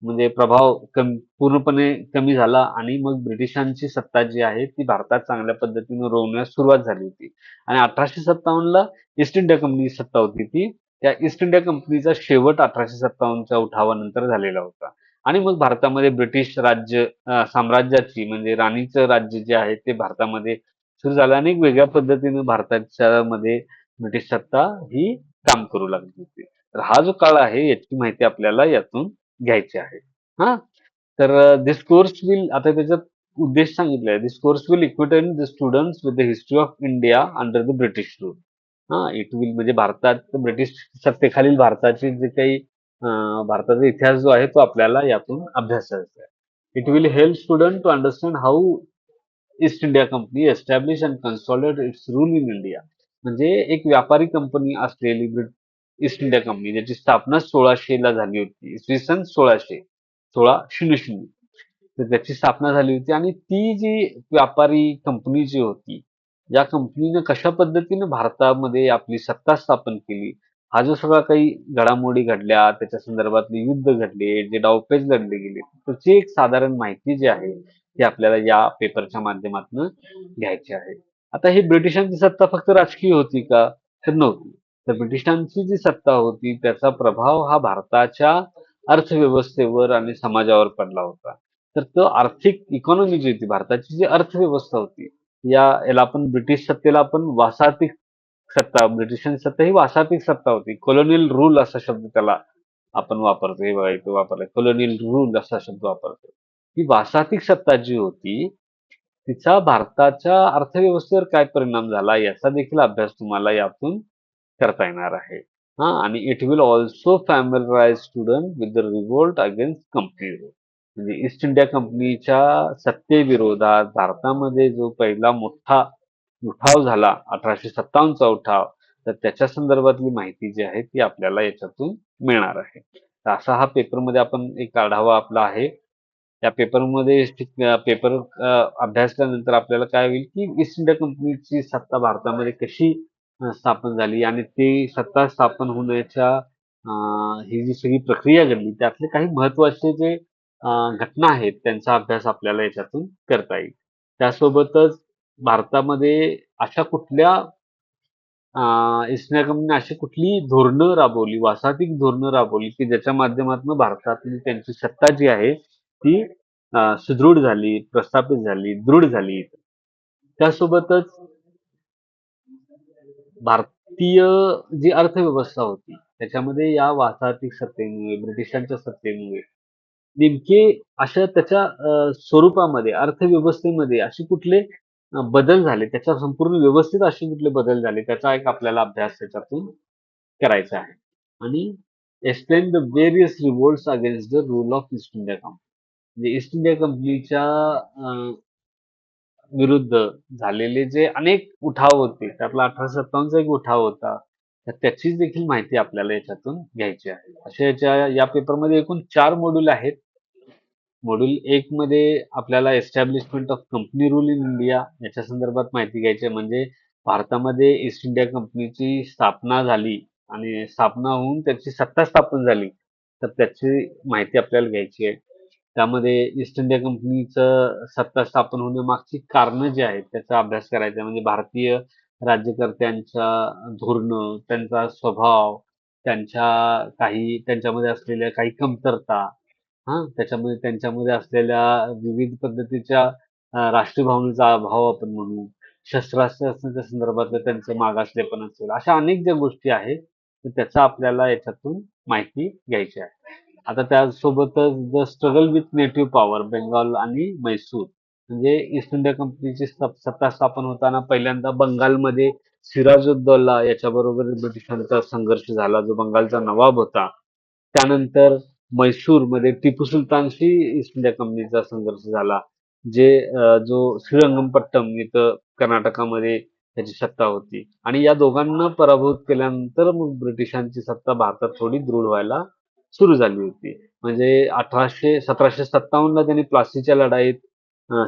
म्हणजे प्रभाव पूर्णपणे कमी झाला आणि मग ब्रिटिशांची सत्ता जी आहे ती भारतात चांगल्या पद्धतीने रोवण्यास सुरुवात झाली होती. आणि 1857 ला ईस्ट इंडिया कंपनीची सत्ता होती ती. त्या ईस्ट इंडिया कंपनीचा शेवट 1857च्या उठावानंतर झालेला होता. आणि मग भारतामध्ये ब्रिटिश साम्राज्याची म्हणजे राणीचं राज्य जे आहे ते भारतामध्ये सुरू झालं आणि एक वेगळ्या पद्धतीनं भारताच्या मध्ये ब्रिटिश सत्ता ही काम करू लागली होती. तर हा जो काळ आहे याची माहिती आपल्याला यातून घ्यायची आहे. हां. तर धिस कोर्स विल आता त्याच्यात उद्देश सांगितलाय. धिस कोर्स विल इक्विटेन the students with the history of India under the British rule. It will म्हणजे भारतात ब्रिटिश सत्तेखालील भारताचे जे काही भारताचा इतिहास जो आहे तो आपल्याला यातून अभ्यासायचा आहे. It will help student to understand how East India Company establish and consolidate its rule in India. म्हणजे एक व्यापारी कंपनी असलेली ईस्ट इंडिया कंपनी ज्याची स्थापना 1600 ला झाली होती. इसवी सन 1600. तर त्याची स्थापना झाली होती आणि ती जी व्यापारी कंपनी जी होती, या कंपनीनं कशा पद्धतीनं भारतामध्ये आपली सत्ता स्थापन केली, हा जो सगळा काही घडामोडी घडल्या, त्याच्या संदर्भातले युद्ध घडले, जे डावपेच लढले गेले, त्याची एक साधारण माहिती जी आहे, ती आपल्याला या पेपरच्या माध्यमातून घ्यायची आहे. आता ही ब्रिटिशांची सत्ता फक्त राजकीय होती का? तर नव्हती. तर ब्रिटिशांची जी सत्ता होती त्याचा प्रभाव हा भारताच्या अर्थव्यवस्थेवर आणि समाजावर पडला होता. तर तो आर्थिक इकॉनॉमी जी होती भारताची जी अर्थव्यवस्था होती, याला आपण ब्रिटिश सत्तेला आपण वासाहतिक सत्ता, ब्रिटिशांची सत्ता ही वासाहतिक सत्ता होती. कॉलोनियल रूल असा शब्द त्याला आपण वापरतो. हे बघा इथे वापरलाय. कॉलोनियल रूल असा शब्द वापरतो. ही वासाहतिक सत्ता जी होती, तिचा भारताच्या अर्थव्यवस्थेवर काय परिणाम झाला याचा देखील अभ्यास तुम्हाला यातून करता येणार आहे. आणि it will also familiarise student with the revolt against company rule. म्हणजे ईस्ट इंडिया कंपनीच्या सत्तेविरोधात भारतामध्ये जो पहिला मोठा उठाव झाला, 1857चा उठाव, तर त्याच्या संदर्भातली माहिती जी आहे ती आपल्याला याच्यातून मिळणार आहे. तर असा हा पेपरमध्ये आपण एक आढावा आपला आहे. या पेपरमध्ये पेपर अभ्यासल्यानंतर आपल्याला काय होईल की ईस्ट इंडिया कंपनीची सत्ता भारतामध्ये कशी स्थापन झाली आणि ती सत्ता स्थापन होण्याच्या ही जी सगळी प्रक्रिया घडली त्यातले काही महत्वाचे जे घटना आहेत त्यांचा अभ्यास आपल्याला याच्यातून करता येईल. त्यासोबतच भारतामध्ये अशा कुठल्या ईस्ट इंडिया कंपनीने अशी कुठली धोरणं राबवली, वासाहतिक धोरणं राबवली की ज्याच्या माध्यमातून भारतातली त्यांची सत्ता जी आहे ती सुदृढ झाली, प्रस्थापित झाली, दृढ झाली. त्यासोबतच भारतीय जी अर्थव्यवस्था होती त्याच्यामध्ये या वासाहतिक सत्तेमुळे, ब्रिटिशांच्या सत्तेमुळे नेमके अशा त्याच्या स्वरूपामध्ये, अर्थव्यवस्थेमध्ये असे कुठले बदल झाले, त्याच्या संपूर्ण व्यवस्थेत असे कुठले बदल झाले, त्याचा एक आपल्याला अभ्यास त्याच्यातून करायचा आहे. आणि explain the various revolts against the rule of East India company. म्हणजे ईस्ट इंडिया कंपनीच्या विरुद्ध झालेले जे अनेक उठाव होते, त्यातला 1857चा एक उठाव होता. तर त्याची देखील माहिती आपल्याला याच्यातून घ्यायची आहे. अशा या पेपरमध्ये एकूण 4 मॉड्यूल आहेत. मॉड्यूल 1 मध्ये आपल्याला establishment of company rule in India याच्या संदर्भात माहिती घ्यायची आहे. म्हणजे भारतामध्ये ईस्ट इंडिया कंपनीची स्थापना झाली आणि स्थापना होऊन त्याची सत्ता स्थापन झाली. तर त्याची माहिती आपल्याला घ्यायची आहे. त्यामध्ये ईस्ट इंडिया कंपनीचं सत्ता स्थापन होण्यामागची कारणं जी आहेत त्याचा अभ्यास करायचा आहे. म्हणजे भारतीय राज्यकर्त्यांच्या धोरणं, त्यांचा स्वभाव, त्यांच्यामध्ये असलेल्या काही कमतरता, त्याच्यामध्ये त्यांच्यामध्ये असलेल्या विविध पद्धतीच्या राष्ट्रभावनेचा अभाव आपण म्हणू, शस्त्रास्त्र असण्याच्या संदर्भातलं त्यांचं मागासलेपण असेल, अशा अनेक ज्या गोष्टी आहेत तर त्याचा आपल्याला याच्यातून माहिती घ्यायची आहे. आता त्यासोबतच the struggle with native power, Bengal आणि म्हैसूर. म्हणजे ईस्ट इंडिया कंपनीची सत्ता स्थापन होताना पहिल्यांदा बंगालमध्ये सिराजुद्दौला याच्याबरोबर ब्रिटिशांचा संघर्ष झाला, जो बंगालचा नवाब होता. त्यानंतर म्हैसूरमध्ये टिपू सुलतानशी ईस्ट इंडिया कंपनीचा संघर्ष झाला. जो श्रीरंगपट्टम इथं कर्नाटकामध्ये त्याची सत्ता होती आणि या दोघांना पराभूत केल्यानंतर मग ब्रिटिशांची सत्ता भारतात थोडी दृढ व्हायला सुरू झाली होती. म्हणजे 1757ला त्यांनी प्लासीच्या लढाईत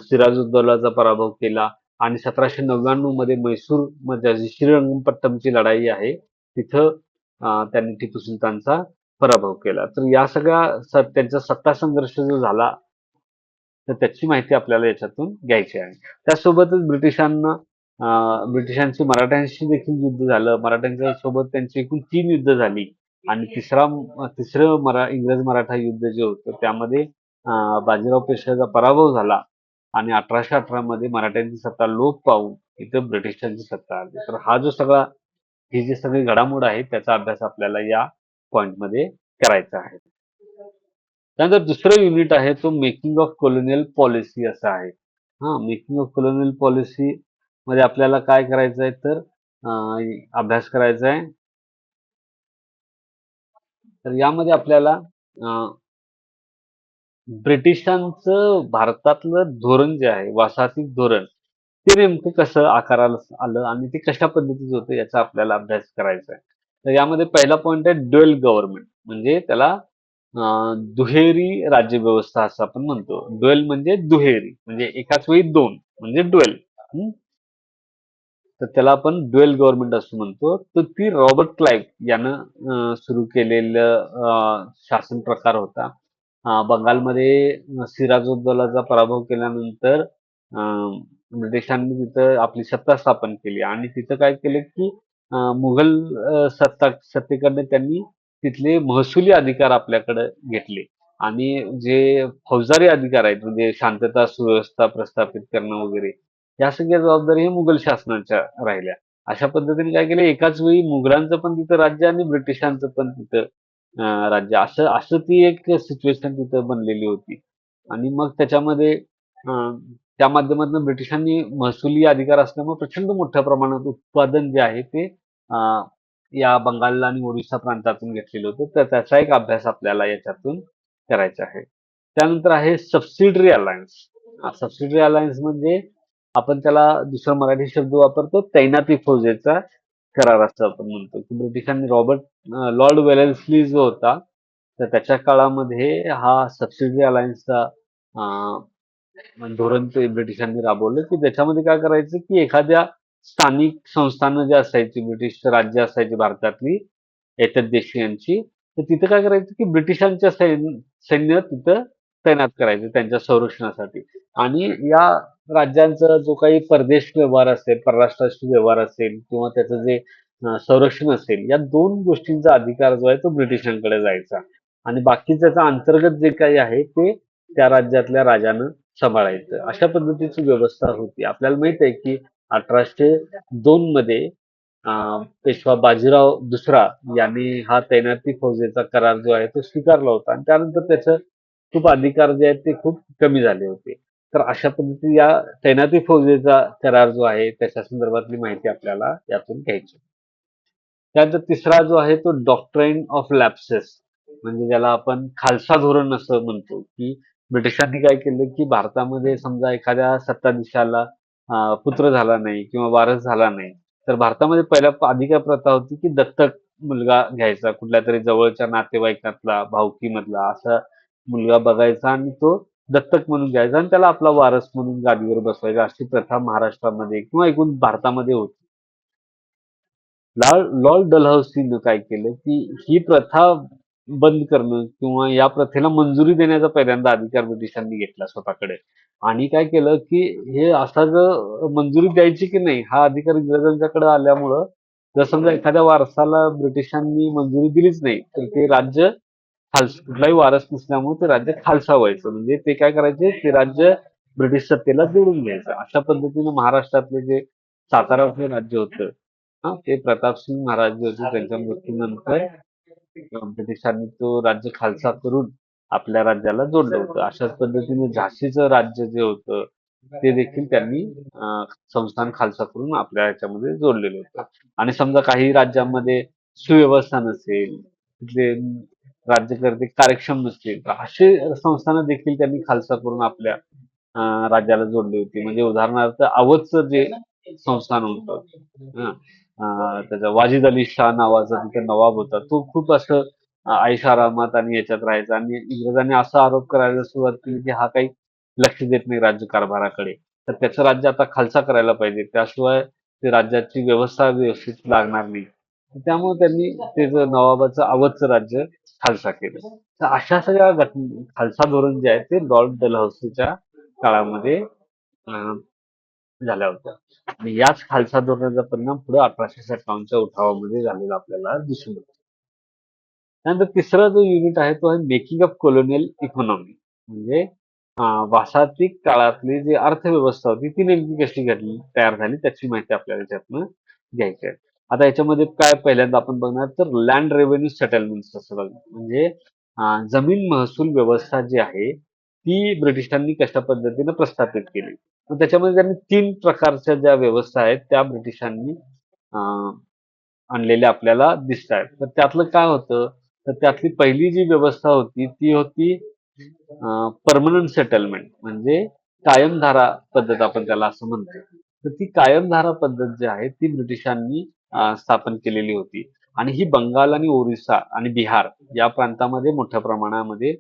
सिराजुद्दौलाचा पराभव केला आणि 1799 मध्ये म्हैसूर मध्ये जी श्रीरंगपट्टमची लढाई आहे तिथं त्यांनी टिपू सुलतानचा पराभव केला. तर या सगळ्या त्यांचा सत्ता संघर्ष जो झाला तर त्याची माहिती आपल्याला याच्यातून घ्यायची आहे. त्यासोबतच ब्रिटिशांची मराठ्यांशी देखील युद्ध झालं. मराठ्यांच्या सोबत त्यांची एकूण 3 युद्ध झाली आणि तिसरं इंग्रज मराठा युद्ध जे होतं त्यामध्ये बाजीराव पेशव्याचा पराभव झाला आणि 1818 मध्ये मराठ्यांची सत्ता लोप पावून इथं ब्रिटिशांची सत्ता आली. तर ही जी सगळी घडामोड आहे त्याचा अभ्यास आपल्याला या पॉइंटमध्ये करायचा आहे. त्यानंतर दुसरं युनिट आहे तो मेकिंग ऑफ कॉलोनियल पॉलिसी असा आहे. मेकिंग ऑफ कॉलोनियल पॉलिसी मध्ये आपल्याला काय करायचं आहे तर अभ्यास करायचा आहे. तर यामध्ये आपल्याला ब्रिटिशांचं भारतातलं धोरण जे आहे वासाहतिक धोरण ते नेमकं कसं आकाराला आलं आणि ते कशा पद्धतीचं होतं याचा आपल्याला अभ्यास करायचा आहे. तर यामध्ये पहिला पॉइंट आहे ड्युअल गव्हर्नमेंट. म्हणजे त्याला दुहेरी राज्यव्यवस्था असं आपण म्हणतो. ड्युअल म्हणजे दुहेरी, म्हणजे एकाच वेळी 2 म्हणजे ड्युअल. तर त्याला आपण ड्युअल गव्हर्नमेंट असं म्हणतो. तर ती रॉबर्ट क्लाइव्ह यानं सुरू केलेलं शासन प्रकार होता. बंगालमध्ये सिराजुद्दौलाचा पराभव केल्यानंतर ब्रिटिशांनी तिथं आपली सत्ता स्थापन केली आणि तिथं काय केलं की मुघल सत्तेकडनं त्यांनी तिथले महसुली अधिकार आपल्याकडे घेतले आणि जे फौजदारी अधिकार आहेत म्हणजे शांतता सुव्यवस्था प्रस्थापित करणं वगैरे या सगळ्या जबाबदारी मुघल शासनाच्या राहिल्या. अशा पद्धतीने काय केलं एकाच वेळी मुघलांचं पण तिथं राज्य आणि ब्रिटिशांचं पण तिथं राज्य असं असं ती एक सिच्युएशन तिथं बनलेली होती. आणि मग त्याच्यामध्ये त्या माध्यमातून ब्रिटिशांनी महसुली अधिकार असल्यामुळे प्रचंड मोठ्या प्रमाणात उत्पादन जे आहे ते या बंगाल आणि ओरिसा प्रांतातून घेतलेलं होतं. तर त्याचा एक अभ्यास आपल्याला याच्यातून करायचा आहे. त्यानंतर आहे सबसिडरी अलायन्स. सबसिडरी अलायन्स म्हणजे आपण त्याला दुसरा मराठी शब्द वापरतो तैनाती फौजेचा करार असं आपण म्हणतो, की ब्रिटिशांनी लॉर्ड वेलेस्ली जो होता, तर त्याच्या काळामध्ये हा सबसिडरी अलायन्सचा धोरण ते ब्रिटिशांनी राबवलं, की त्याच्यामध्ये काय करायचं, की एखाद्या स्थानिक संस्थानं जे असायची, ब्रिटिश राज्य असायची भारतातली, एतद्देशीयांची, तर तिथं काय करायचं, की ब्रिटिशांच्या सैन्य तिथं तैनात करायचे त्यांच्या संरक्षणासाठी. आणि या राज्यांचा जो काही परदेश व्यवहार असेल, परराष्ट्राशी व्यवहार असेल किंवा त्याचं जे संरक्षण असेल, या 2 गोष्टींचा अधिकार जो आहे तो ब्रिटिशांकडे जायचा. आणि बाकी त्याचा अंतर्गत जे काही आहे ते त्या राज्यातल्या राजानं सांभाळायचं. अशा पद्धतीची व्यवस्था होती. आपल्याला माहित आहे, की 1802 मध्ये पेशवा बाजीराव दुसरा यांनी हा तैनाती फौजेचा करार जो आहे तो स्वीकारला होता आणि त्यानंतर त्याचं खूप अधिकार जे आहेत ते खूप कमी झाले होते. तर अशा पद्धतीने या तैनाती फौजेचा करार जो आहे त्याच्या संदर्भातली माहिती आपल्याला यातून घ्यायची. त्यानंतर तिसरा जो आहे तो डॉक्ट्राईन ऑफ लॅप्सेस म्हणजे ज्याला आपण खालसा धोरण असं म्हणतो, की ब्रिटिशांनी काय केलं, की भारतामध्ये समजा एखाद्या सत्ताधीशाला पुत्र झाला नाही किंवा वारस झाला नाही, तर भारतामध्ये पहिल्या आधी काय प्रथा होती, की दत्तक मुलगा घ्यायचा कुठल्यातरी जवळच्या नातेवाईकातला, भावकीमधला असा मुलगा बघायचा आणि तो दत्तक म्हणून घ्यायचा आणि त्याला आपला वारस म्हणून गादीवर बसवायचा. अशी प्रथा महाराष्ट्रामध्ये किंवा एकूण भारतामध्ये होती. लॉर्ड डलहौसीनं काय केलं, की ही प्रथा बंद करणं किंवा या प्रथेला मंजुरी देण्याचा पहिल्यांदा अधिकार ब्रिटिशांनी घेतला स्वतःकडे. आणि काय केलं, की हे असा जर मंजुरी द्यायची की नाही हा अधिकार इंग्रजांच्याकडे आल्यामुळं जर समजा एखाद्या वारसाला ब्रिटिशांनी मंजुरी दिलीच नाही, तर ते राज्य कुठलाही वारस नसल्यामुळे ते राज्य खालसा व्हायचं. म्हणजे ते काय करायचे, ते राज्य ब्रिटिश सत्तेला जोडून घ्यायचं. अशा पद्धतीनं महाराष्ट्रातले जे साताराचं राज्य होतं, ते प्रतापसिंग महाराज जे होते त्यांच्या मृत्यूनंतर ब्रिटिशांनी तो राज्य खालसा करून आपल्या राज्याला जोडलं होतं. अशाच पद्धतीने झाशीचं राज्य जे होतं ते देखील त्यांनी संस्थान खालसा करून आपल्या ह्याच्यामध्ये जोडलेलं होतं. आणि समजा काही राज्यांमध्ये सुव्यवस्था नसेल, तिथले राज्यकर्ते कार्यक्षम नसतील, तर असे संस्थानं देखील त्यांनी खालसा करून आपल्या राज्याला जोडली होती. म्हणजे उदाहरणार्थ आवधचं जे संस्थान होतं, हं, त्याचा वाजिद अली शाह नावाचा तिथे नवाब होता. तो खूप असं ऐशारामात आणि याच्यात राहायचा आणि इंग्रजांनी असा आरोप करायला सुरुवात केली, की हा काही लक्ष देत नाही राज्यकारभाराकडे. तर त्याचं राज्य आता खालसा करायला पाहिजे. त्याशिवाय ते राज्याची व्यवस्था व्यवस्थित लागणार नाही. त्यामुळे त्यांनी त्याचं नवाबाचं अवधचं राज्य खालसा केलं. तर अशा सगळ्या खालसा धोरण जे आहे ते लॉर्ड डलहौसीच्या काळामध्ये अं, झाल्या होत्या. आणि याच खालसा धोरणाचा परिणाम पुढे 1857च्या उठावामध्ये झालेला आपल्याला दिसून येतो. त्यानंतर तिसरा जो युनिट आहे तो आहे मेकिंग ऑफ कॉलोनियल इकॉनॉमी म्हणजे वासातिक काळातली जी अर्थव्यवस्था होती ती नेमकी कशी घडली तयार झाली त्याची माहिती आपल्याला त्याच्यातनं घ्यायची आहे. आता याच्यामध्ये काय पहिल्यांदा आपण बघणार तर लँड रेव्हेन्यू सेटलमेंट असं बघणार म्हणजे जमीन महसूल व्यवस्था जी आहे ती ब्रिटिशांनी कशा पद्धतीने प्रस्थापित केली. मग त्याच्यामध्ये त्यांनी 3 प्रकारच्या ज्या व्यवस्था आहेत त्या ब्रिटिशांनी आणलेल्या आपल्याला दिसतायत. तर त्यातलं काय होतं, तर त्यातली पहिली जी व्यवस्था होती, ती होती पर्मनंट सेटलमेंट म्हणजे कायमधारा पद्धत आपण त्याला असं म्हणतो. तर ती कायमधारा पद्धत जी आहे, ती ब्रिटिशांनी स्थापन केलेली होती आणि ही बंगाल आणि ओरिसा आणि बिहार या प्रांतामध्ये मोठ्या प्रमाणामध्ये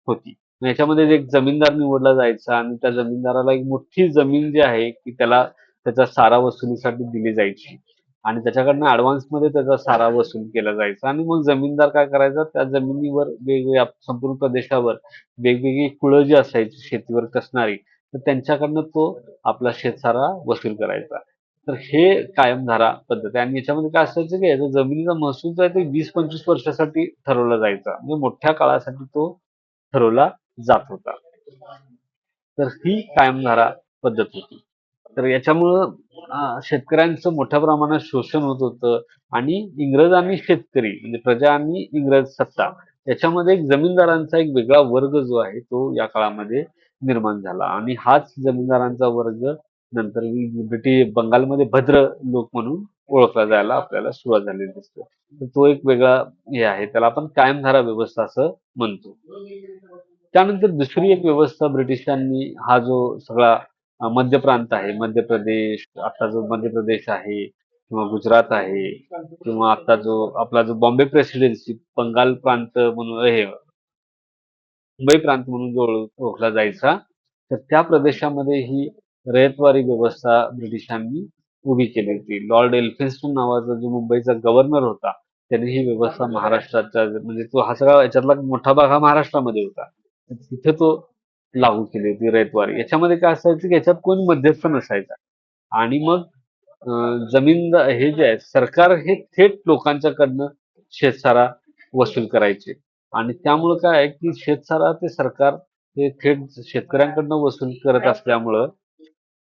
होती. मग याच्यामध्ये एक जमीनदार निवडला जायचा आणि त्या जमीनदाराला एक मोठी जमीन जी आहे, की त्याला त्याचा सारा वसुलीसाठी दिली जायची. आणि त्याच्याकडनं ॲडव्हान्समध्ये त्याचा सारा वसूल केला जायचा आणि मग जमीनदार काय करायचा त्या जमिनीवर वेगवेगळ्या संपूर्ण प्रदेशावर वेगवेगळी कुळं जी असायची शेतीवर कसणारी तर त्यांच्याकडनं तो आपला शेतसारा वसूल करायचा. तर हे कायमधारा पद्धत आहे आणि याच्यामध्ये काय असायचं की याचा जमिनीचा महसूल जो आहे तो 20-25 वर्षासाठी ठरवला जायचा. म्हणजे मोठ्या काळासाठी तो ठरवला जात होता. तर ही कायमधारा पद्धत होती. तर याच्यामुळं शेतकऱ्यांचं मोठ्या प्रमाणात शोषण होत होतं आणि इंग्रज आणि शेतकरी म्हणजे प्रजा आणि इंग्रज सत्ता याच्यामध्ये एक जमीनदारांचा एक वेगळा वर्ग जो आहे तो या काळामध्ये निर्माण झाला आणि हाच जमीनदारांचा वर्ग नंतर बंगालमध्ये भद्र लोक म्हणून ओळखला जायला आपल्याला सुरुवात झालेली दिसते. तर तो एक वेगळा हे आहे. त्याला आपण कायमधारा व्यवस्था असं म्हणतो. त्यानंतर दुसरी एक व्यवस्था ब्रिटिशांनी हा जो सगळा मध्य प्रांत आहे, मध्य प्रदेश, आता जो मध्य प्रदेश आहे किंवा गुजरात आहे किंवा आता जो आपला जो बॉम्बे प्रेसिडेन्सी, बंगाल प्रांत म्हणून हे मुंबई प्रांत म्हणून जो ओळखला जायचा, तर त्या प्रदेशामध्ये ही रयतवारी व्यवस्था ब्रिटिशांनी उभी केली होती. लॉर्ड एल्फिन्स्टन नावाचा जो मुंबईचा गव्हर्नर होता, त्याने ही व्यवस्था महाराष्ट्राच्या म्हणजे तो हा सगळा याच्यातला मोठा भाग हा महाराष्ट्रामध्ये होता. तिथे तो लागू केली होती रयतवारी. याच्यामध्ये काय असायचं की याच्यात कोणी मध्यस्थ नसायचा आणि मग हे जे आहे सरकार हे थेट लोकांच्याकडनं शेतसारा वसूल करायचे आणि त्यामुळं काय आहे की शेतसारा ते सरकार हे थेट शेतकऱ्यांकडनं वसूल करत असल्यामुळं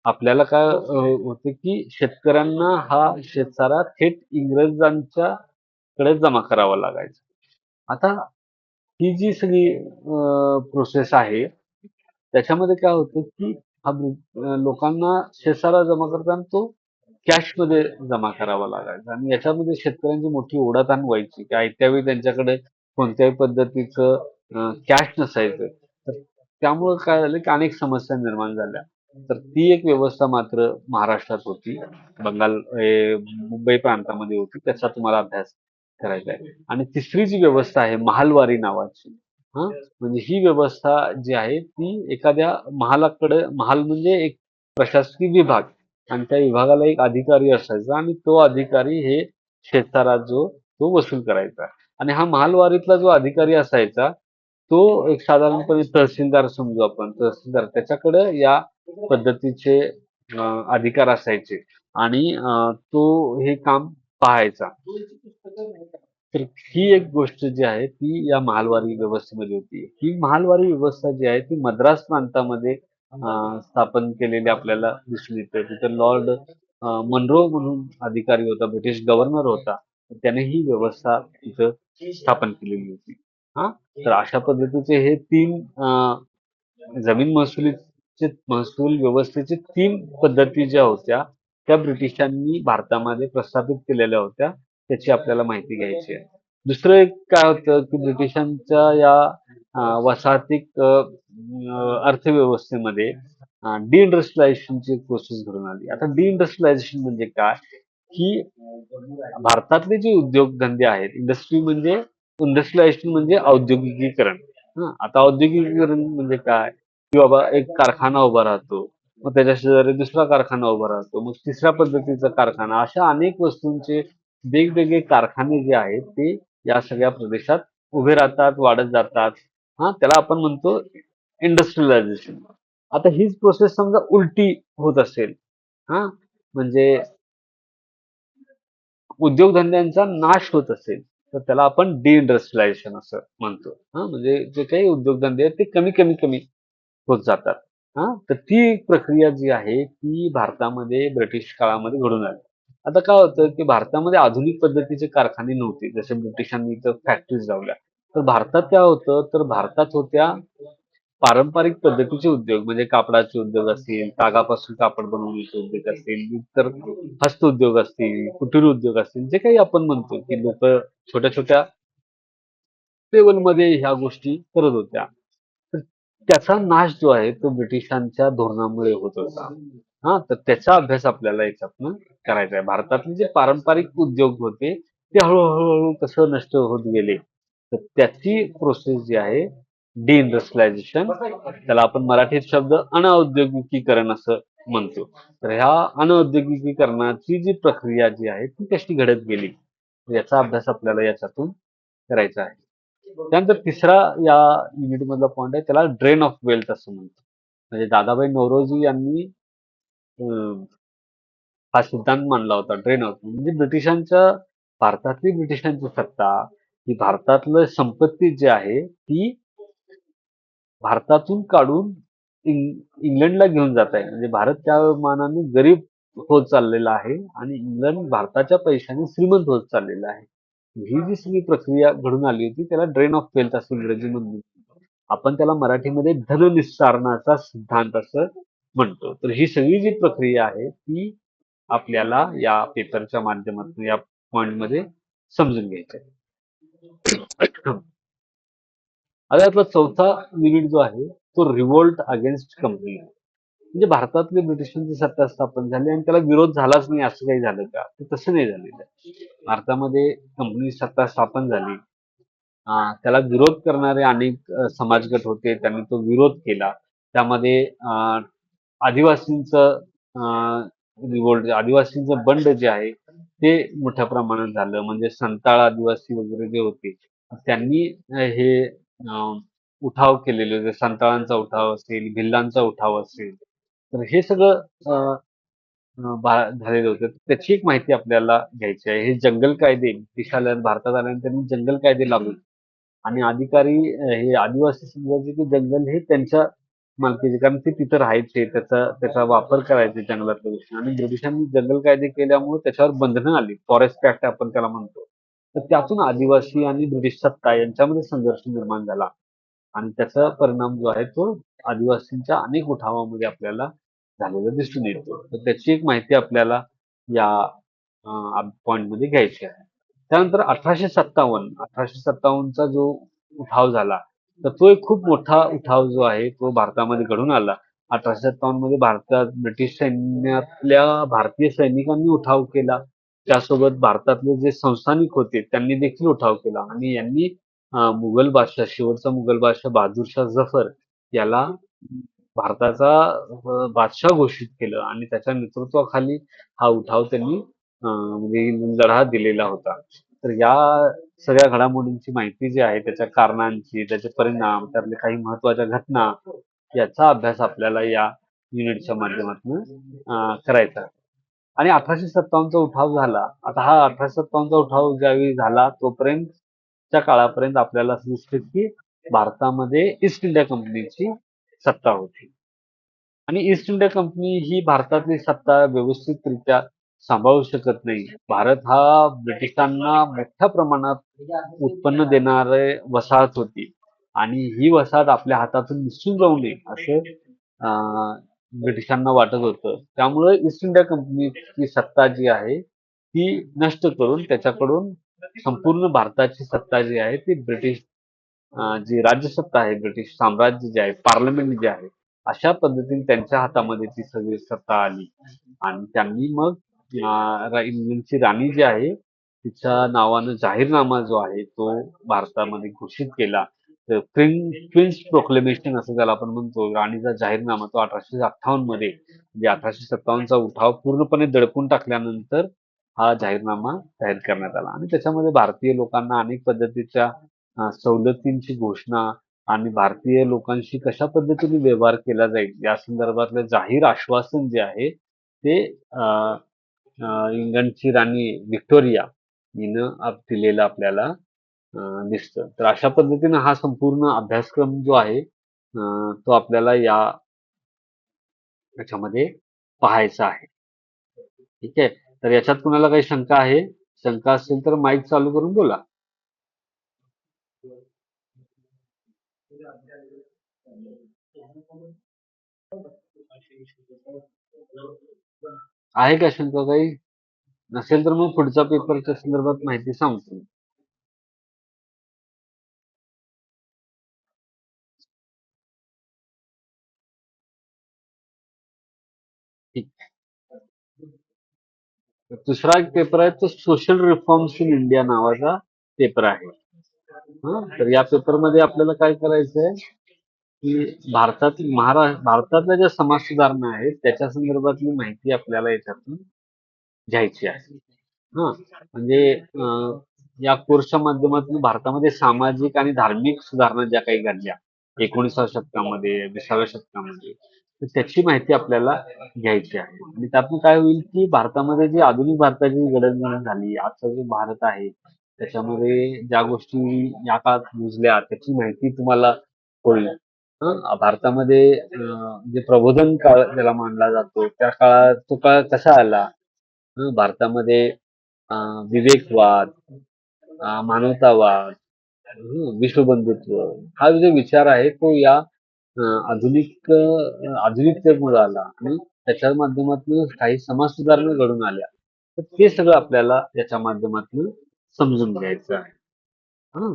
आपल्याला काय होतं की शेतकऱ्यांना हा शेतसारा थेट इंग्रजांच्या कडे जमा करावा लागायचा. आता ही जी सगळी प्रोसेस आहे त्याच्यामध्ये काय होतं की लोकांना शेतसारा जमा करताना तो कॅशमध्ये जमा करावा लागायचा आणि याच्यामध्ये शेतकऱ्यांची मोठी ओढाताण व्हायची. काय त्यावेळी त्यांच्याकडे कोणत्याही पद्धतीचं कॅश नसायचं. तर त्यामुळं काय झालं की अनेक समस्या निर्माण झाल्या. तर ती एक व्यवस्था मात्र महाराष्ट्रात होती. मुंबई प्रांतामध्ये होती. त्याचा तुम्हाला अभ्यास करायचा आहे. आणि तिसरी जी व्यवस्था आहे महालवारी नावाची. हां, म्हणजे ही व्यवस्था जी आहे ती एखाद्या महाल म्हणजे एक प्रशासकीय विभाग आणि त्या विभागाला एक अधिकारी असायचा आणि तो अधिकारी हे शेतसारा जो तो वसूल करायचा आणि हा महालवारीतला जो अधिकारी असायचा तो एक साधारणपणे तहसीलदार समजू आपण तहसीलदार त्याच्याकडे या पद्धतीचे अधिकार असायचे आणि तो हे काम पाहायचा. तर ही एक गोष्ट जी आहे ती या महालवारी व्यवस्थेमध्ये होती. ही महालवारी व्यवस्था जी आहे ती मद्रास प्रांतामध्ये स्थापन केलेली आपल्याला दिसून येते. तिथे लॉर्ड मनरो म्हणून अधिकारी होता, ब्रिटिश गव्हर्नर होता. त्याने ही व्यवस्था तिथं स्थापन केलेली होती. हां, तर अशा पद्धतीचे हे 3 जमीन महसूल व्यवस्थेचे 3 पद्धती ज्या होत्या, त्या ब्रिटिशांनी भारतामध्ये प्रस्थापित केलेल्या होत्या. त्याची आपल्याला माहिती घ्यायची आहे. दुसरं एक काय होतं, की ब्रिटिशांच्या या वसाहतीक अर्थव्यवस्थेमध्ये डिइंडस्ट्रियलायझेशनची एक प्रोसेस घडून आली. आता डिइंडस्ट्रियलायझेशन म्हणजे काय? की भारतातले जे उद्योगधंदे आहेत, इंडस्ट्रियलायझेशन म्हणजे औद्योगिकीकरण. हं, आता औद्योगिकीकरण म्हणजे काय? की बाबा एक कारखाना उभा राहतो. मग त्याच्या शेजारी दुसरा कारखाना उभा राहतो. मग तिसऱ्या पद्धतीचा कारखाना. अशा अनेक वस्तूंचे वेगवेगळे कारखाने जे आहेत, ते या सगळ्या प्रदेशात उभे राहतात, वाढत जातात. हां, त्याला आपण म्हणतो इंडस्ट्रियलायझेशन. आता हीच प्रोसेस समजा उलटी होत असेल, हां, म्हणजे उद्योगधंद्यांचा नाश होत असेल, तर त्याला आपण डिइंडस्ट्रियलायझेशन असं म्हणतो. हां, म्हणजे जे काही उद्योगधंदे आहेत ते कमी होत जातात. हां, तर ती एक प्रक्रिया जी आहे ती भारतामध्ये ब्रिटिश काळामध्ये घडून आली. आता काय होतं, की भारतामध्ये आधुनिक पद्धतीचे कारखाने नव्हते. जसे ब्रिटिशांनी इथं फॅक्टरीज लावल्या. तर भारतात काय होतं, तर भारतात होत्या पारंपरिक पद्धतीचे उद्योग म्हणजे कापडाचे उद्योग असतील, तागापासून कापड बनवण्याचे उद्योग असतील, इतर हस्तउद्योग असतील, कुटीर उद्योग असतील, जे काही आपण म्हणतो, की लोकं छोट्या-छोट्या लेव्हलमध्ये ह्या गोष्टी करत होत्या. तर त्याचा नाश जो आहे तो ब्रिटिशांच्या धोरणामुळे होत होता. हां, तर त्याचा अभ्यास आपल्याला याच्यातनं करायचा आहे. भारतातले जे पारंपरिक उद्योग होते, ते हळू कसं नष्ट होत गेले. तर त्याची प्रोसेस जी आहे डिइंडस्ट्रियलायझेशन त्याला आपण मराठीत शब्द अनौद्योगिकीकरण असं म्हणतो. तर ह्या अनौद्योगिकीकरणाची जी प्रक्रिया जी आहे ती कशी घडत गेली, याचा अभ्यास आपल्याला याच्यातून करायचा आहे. त्यानंतर तिसरा या युनिटमधला पॉइंट आहे त्याला ड्रेन ऑफ वेल्थ असं म्हणतो. म्हणजे दादाभाई नौरोजी यांनी अं, हा सिद्धांत मांडला होता ड्रेन ऑफ म्हणजे भारतातली ब्रिटिशांची सत्ता ही भारतातलं संपत्ती जी आहे ती भारतातून काढून इंग्लंडला घेऊन जात आहे. म्हणजे भारत त्या मानाने गरीब होत चाललेला आहे आणि इंग्लंड भारताच्या पैशाने श्रीमंत होत चाललेला आहे. ही जी सगळी प्रक्रिया घडून आली होती त्याला ड्रेन ऑफ वेल्थ असं इंग्रजीमध्ये आपण त्याला मराठीमध्ये धननिस्सारणाचा सिद्धांत असं म्हणतो. तर ही सगळी जी प्रक्रिया आहे ती आपल्याला या पेपरच्या माध्यमातून या पॉइंटमध्ये समजून घ्यायची आहे. आता आपला चौथा युनिट जो आहे तो रिव्होल्ट अगेन्स्ट कंपनी. म्हणजे भारतातली ब्रिटिशांची सत्ता स्थापन झाली आणि त्याला विरोध झालाच नाही असं काही झालं का? तर तसं नाही झालेलं. भारतामध्ये कंपनी सत्ता स्थापन झाली. त्याला विरोध करणारे अनेक समाजगट होते. त्यांनी तो विरोध केला. त्यामध्ये आदिवासींचं रिव्होल्ट, आदिवासींचं बंड जे आहे ते मोठ्या प्रमाणात झालं. म्हणजे संताळ आदिवासी वगैरे जे होते त्यांनी हे उठाव केलेले होते. संताळांचा उठाव असेल, भिल्लांचा उठाव असेल. तर हे सगळं झालेलं होतं. त्याची एक माहिती आपल्याला घ्यायची आहे. हे जंगल कायदे ब्रिटिश भारतात आल्यानंतर त्यांनी जंगल कायदे लागू केले. आणि अधिकारी हे आदिवासी समजायचे की जंगल हे त्यांच्या मालकीचे, कारण ते तिथं राहायचे, त्याचा वापर करायचे जंगलातल्या गोष्टी. आणि ब्रिटिशांनी जंगल कायदे केल्यामुळे त्याच्यावर बंधनं आली. फॉरेस्ट ऍक्ट आपण त्याला म्हणतो. तर त्यातून आदिवासी आणि ब्रिटिश सत्ता यांच्यामध्ये संघर्ष निर्माण झाला आणि त्याचा परिणाम जो आहे तो आदिवासींच्या अनेक उठावामध्ये आपल्याला झालेला दिसून येतो. तर त्याची एक माहिती आपल्याला या पॉइंटमध्ये घ्यायची आहे. त्यानंतर 1857चा जो उठाव झाला तर तो एक खूप मोठा उठाव जो आहे तो भारतामध्ये घडून आला. 1857 मध्ये भारतात ब्रिटिश सैन्यातल्या भारतीय सैनिकांनी उठाव केला. त्यासोबत भारतातले जे संस्थानिक होते त्यांनी देखील उठाव केला आणि यांनी मुघल बादशाह, शेवटचा मुघल बादशाह बहादूरशाह जफर याला भारताचा बादशाह घोषित केलं आणि त्याच्या नेतृत्वाखाली हा उठाव त्यांनी म्हणजे लढा दिलेला होता. तर या सगळ्या घडामोडींची माहिती जी आहे, त्याच्या कारणांची, त्याचे परिणाम, त्यातल्या काही महत्त्वाच्या घटना याचा अभ्यास आपल्याला या युनिटच्या माध्यमातून करायचा आहे. आणि 1857चा उठाव झाला. आता हा 1857चा उठाव ज्यावेळी झाला तोपर्यंतच्या काळापर्यंत आपल्याला असं दिसतं की भारतामध्ये ईस्ट इंडिया कंपनीची सत्ता होती. आणि ईस्ट इंडिया कंपनी ही भारतातली सत्ता व्यवस्थितरित्या सांभाळू शकत नाही. भारत हा ब्रिटिशांना मोठ्या प्रमाणात उत्पन्न देणारे वसाहत होती आणि ही वसाहत आपल्या हातातून निसटून जाऊ नये असं ब्रिटिशांना वाटत होतं. त्यामुळे ईस्ट इंडिया कंपनीची सत्ता जी आहे ती नष्ट करून त्याच्याकडून संपूर्ण भारताची सत्ता जी आहे ती ब्रिटिश जी राज्यसत्ता आहे, ब्रिटिश साम्राज्य जे आहे, पार्लमेंट जे आहे, अशा पद्धतीने त्यांच्या हातामध्ये ती सगळी सत्ता आली आणि त्यांनी मग इंग्लंडची राणी जी आहे तिच्या नावानं जाहीरनामा जो आहे तो भारतामध्ये घोषित केला. तर क्वीन्स प्रोक्लेमेशन असं त्याला आपण म्हणतो. राणीचा जाहीरनामा तो 1858 मध्ये म्हणजे 1857चा उठाव पूर्णपणे दडपून टाकल्यानंतर हा जाहीरनामा जाहीर करण्यात आला आणि त्याच्यामध्ये भारतीय लोकांना अनेक पद्धतीच्या सवलतींची घोषणा आणि भारतीय लोकांशी कशा पद्धतीने व्यवहार केला जाईल या संदर्भातलं जाहीर आश्वासन जे आहे ते इंग्लंडची राणी व्हिक्टोरिया हिनं दिलेलं आपल्याला दिसतं. तर अशा पद्धतीनं हा संपूर्ण अभ्यासक्रम जो आहे तो आपल्याला याच्यामध्ये पाहायचा आहे. ठीक आहे. तर याच्यात कुणाला काही शंका आहे? शंका असेल तर माईक चालू करून बोला. आहे का शंका काही? नसेल तर मग पुढच्या पेपरच्या संदर्भात माहिती सांगतो. ठीक. दुसरा एक पेपर आहे तो सोशल रिफॉर्म्स इन इंडिया नावाचा पेपर आहे. तर या पेपरमध्ये आपल्याला काय करायचंय की भारतातल्या ज्या समाज सुधारणा आहेत त्याच्या संदर्भातली माहिती आपल्याला याच्यातून घ्यायची आहे. म्हणजे या कोर्सच्या माध्यमातून भारतामध्ये सामाजिक आणि धार्मिक सुधारणा ज्या काही घडल्या 19व्या शतकामध्ये, 20व्या शतकामध्ये, तर त्याची माहिती आपल्याला घ्यायची आहे. आणि त्यातून काय होईल की भारतामध्ये जी आधुनिक भारताची जडणघडण झाली, आजचा जो भारत आहे त्याच्यामध्ये ज्या गोष्टी या काळात रुजल्या त्याची माहिती तुम्हाला होईल. भारतामध्ये जे प्रबोधन काळ ज्याला मानला जातो त्या काळात तो काळ कसा आला? भारतामध्ये विवेकवाद, मानवतावाद, विश्वबंधुत्व हा जो विचार आहे तो या आधुनिकतेमुळे आला आणि त्याच्या माध्यमातून काही समाज सुधारणा घडून आल्या. तर ते सगळं आपल्याला याच्या माध्यमातून समजून घ्यायचं आहे. हा,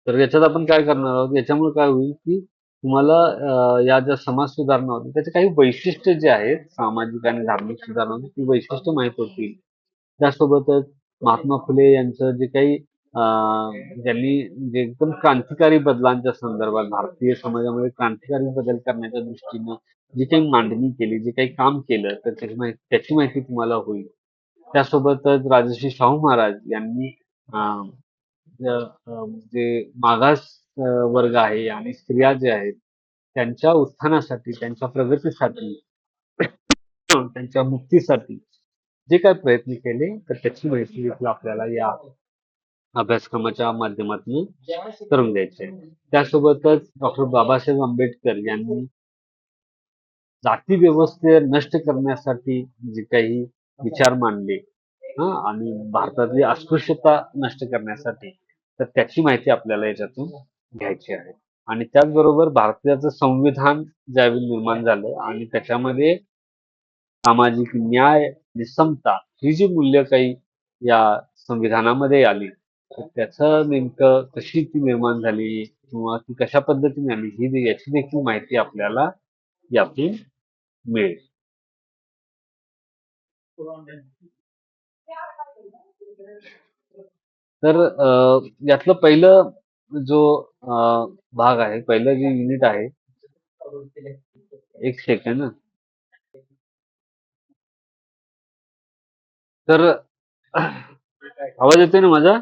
तर याच्यात आपण काय करणार आहोत, याच्यामुळे काय होईल की तुम्हाला या ज्या समाज सुधारणा होती त्याचे काही वैशिष्ट्य जे आहेत सामाजिक आणि धार्मिक सुधारणा होती, ती वैशिष्ट्य माहित होतील. त्यासोबतच महात्मा फुले यांचं जे काही ज्यांनी जे एकदम क्रांतिकारी बदलांच्या संदर्भात भारतीय समाजामध्ये क्रांतिकारी बदल करण्याच्या दृष्टीनं जी काही मांडणी केली, जे काही काम केलं, तर त्याची माहिती तुम्हाला होईल. त्यासोबतच राजर्षी शाहू महाराज यांनी अं, जे मागास वर्ग आहे आणि स्त्रिया जे आहेत त्यांच्या उत्थानासाठी, त्यांच्या प्रगतीसाठी, त्यांच्या मुक्तीसाठी जे काही प्रयत्न केले, तर त्याची माहिती देखील आपल्याला या अभ्यासक्रमाच्या माध्यमातून करून द्यायची आहे. त्यासोबतच डॉक्टर बाबासाहेब आंबेडकर यांनी जाती व्यवस्था नष्ट करण्यासाठी जे काही विचार मांडले, आणि भारतातली अस्पृश्यता नष्ट करण्यासाठी, तर त्याची माहिती आपल्याला याच्यातून घ्यायची आहे. आणि त्याचबरोबर भारताचं संविधान ज्यावेळी निर्माण झालं आणि त्याच्यामध्ये सामाजिक न्याय आणि समता ही जी मूल्य काही या संविधानामध्ये आली, तर त्याचं नेमकं कशी ती निर्माण झाली किंवा ती कशा पद्धतीने आली याची देखील माहिती आपल्याला यातून मिळेल. तर यातलं पहिलं जो भाग आहे, पहिलं जे युनिट आहे, एक सेकंड. तर आवाज येतोय ना माझा?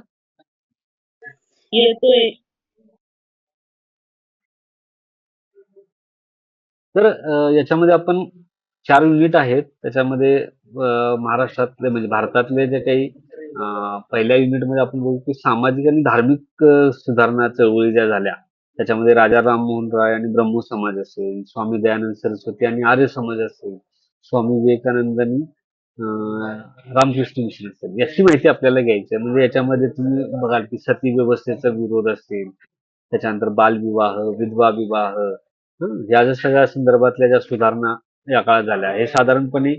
येतोय. तर याच्यामध्ये आपण 4 युनिट आहेत. त्याच्यामध्ये महाराष्ट्रातले म्हणजे भारतातले जे काही पहिल्या युनिटमध्ये आपण बघू की सामाजिक आणि धार्मिक सुधारणा चळवळी ज्या झाल्या, त्याच्यामध्ये राजा राममोहन राय आणि ब्रह्मो समाज असेल, स्वामी दयानंद सरस्वती आणि आर्य समाज असेल, स्वामी विवेकानंद आणि रामकृष्ण मिशन असेल, याची माहिती आपल्याला घ्यायची आहे. म्हणजे याच्यामध्ये तुम्ही बघाल की सती व्यवस्थेचा विरोध असेल, त्याच्यानंतर बालविवाह, विधवा विवाह, या ज्या सगळ्या संदर्भातल्या ज्या सुधारणा या काळात झाल्या, हे साधारणपणे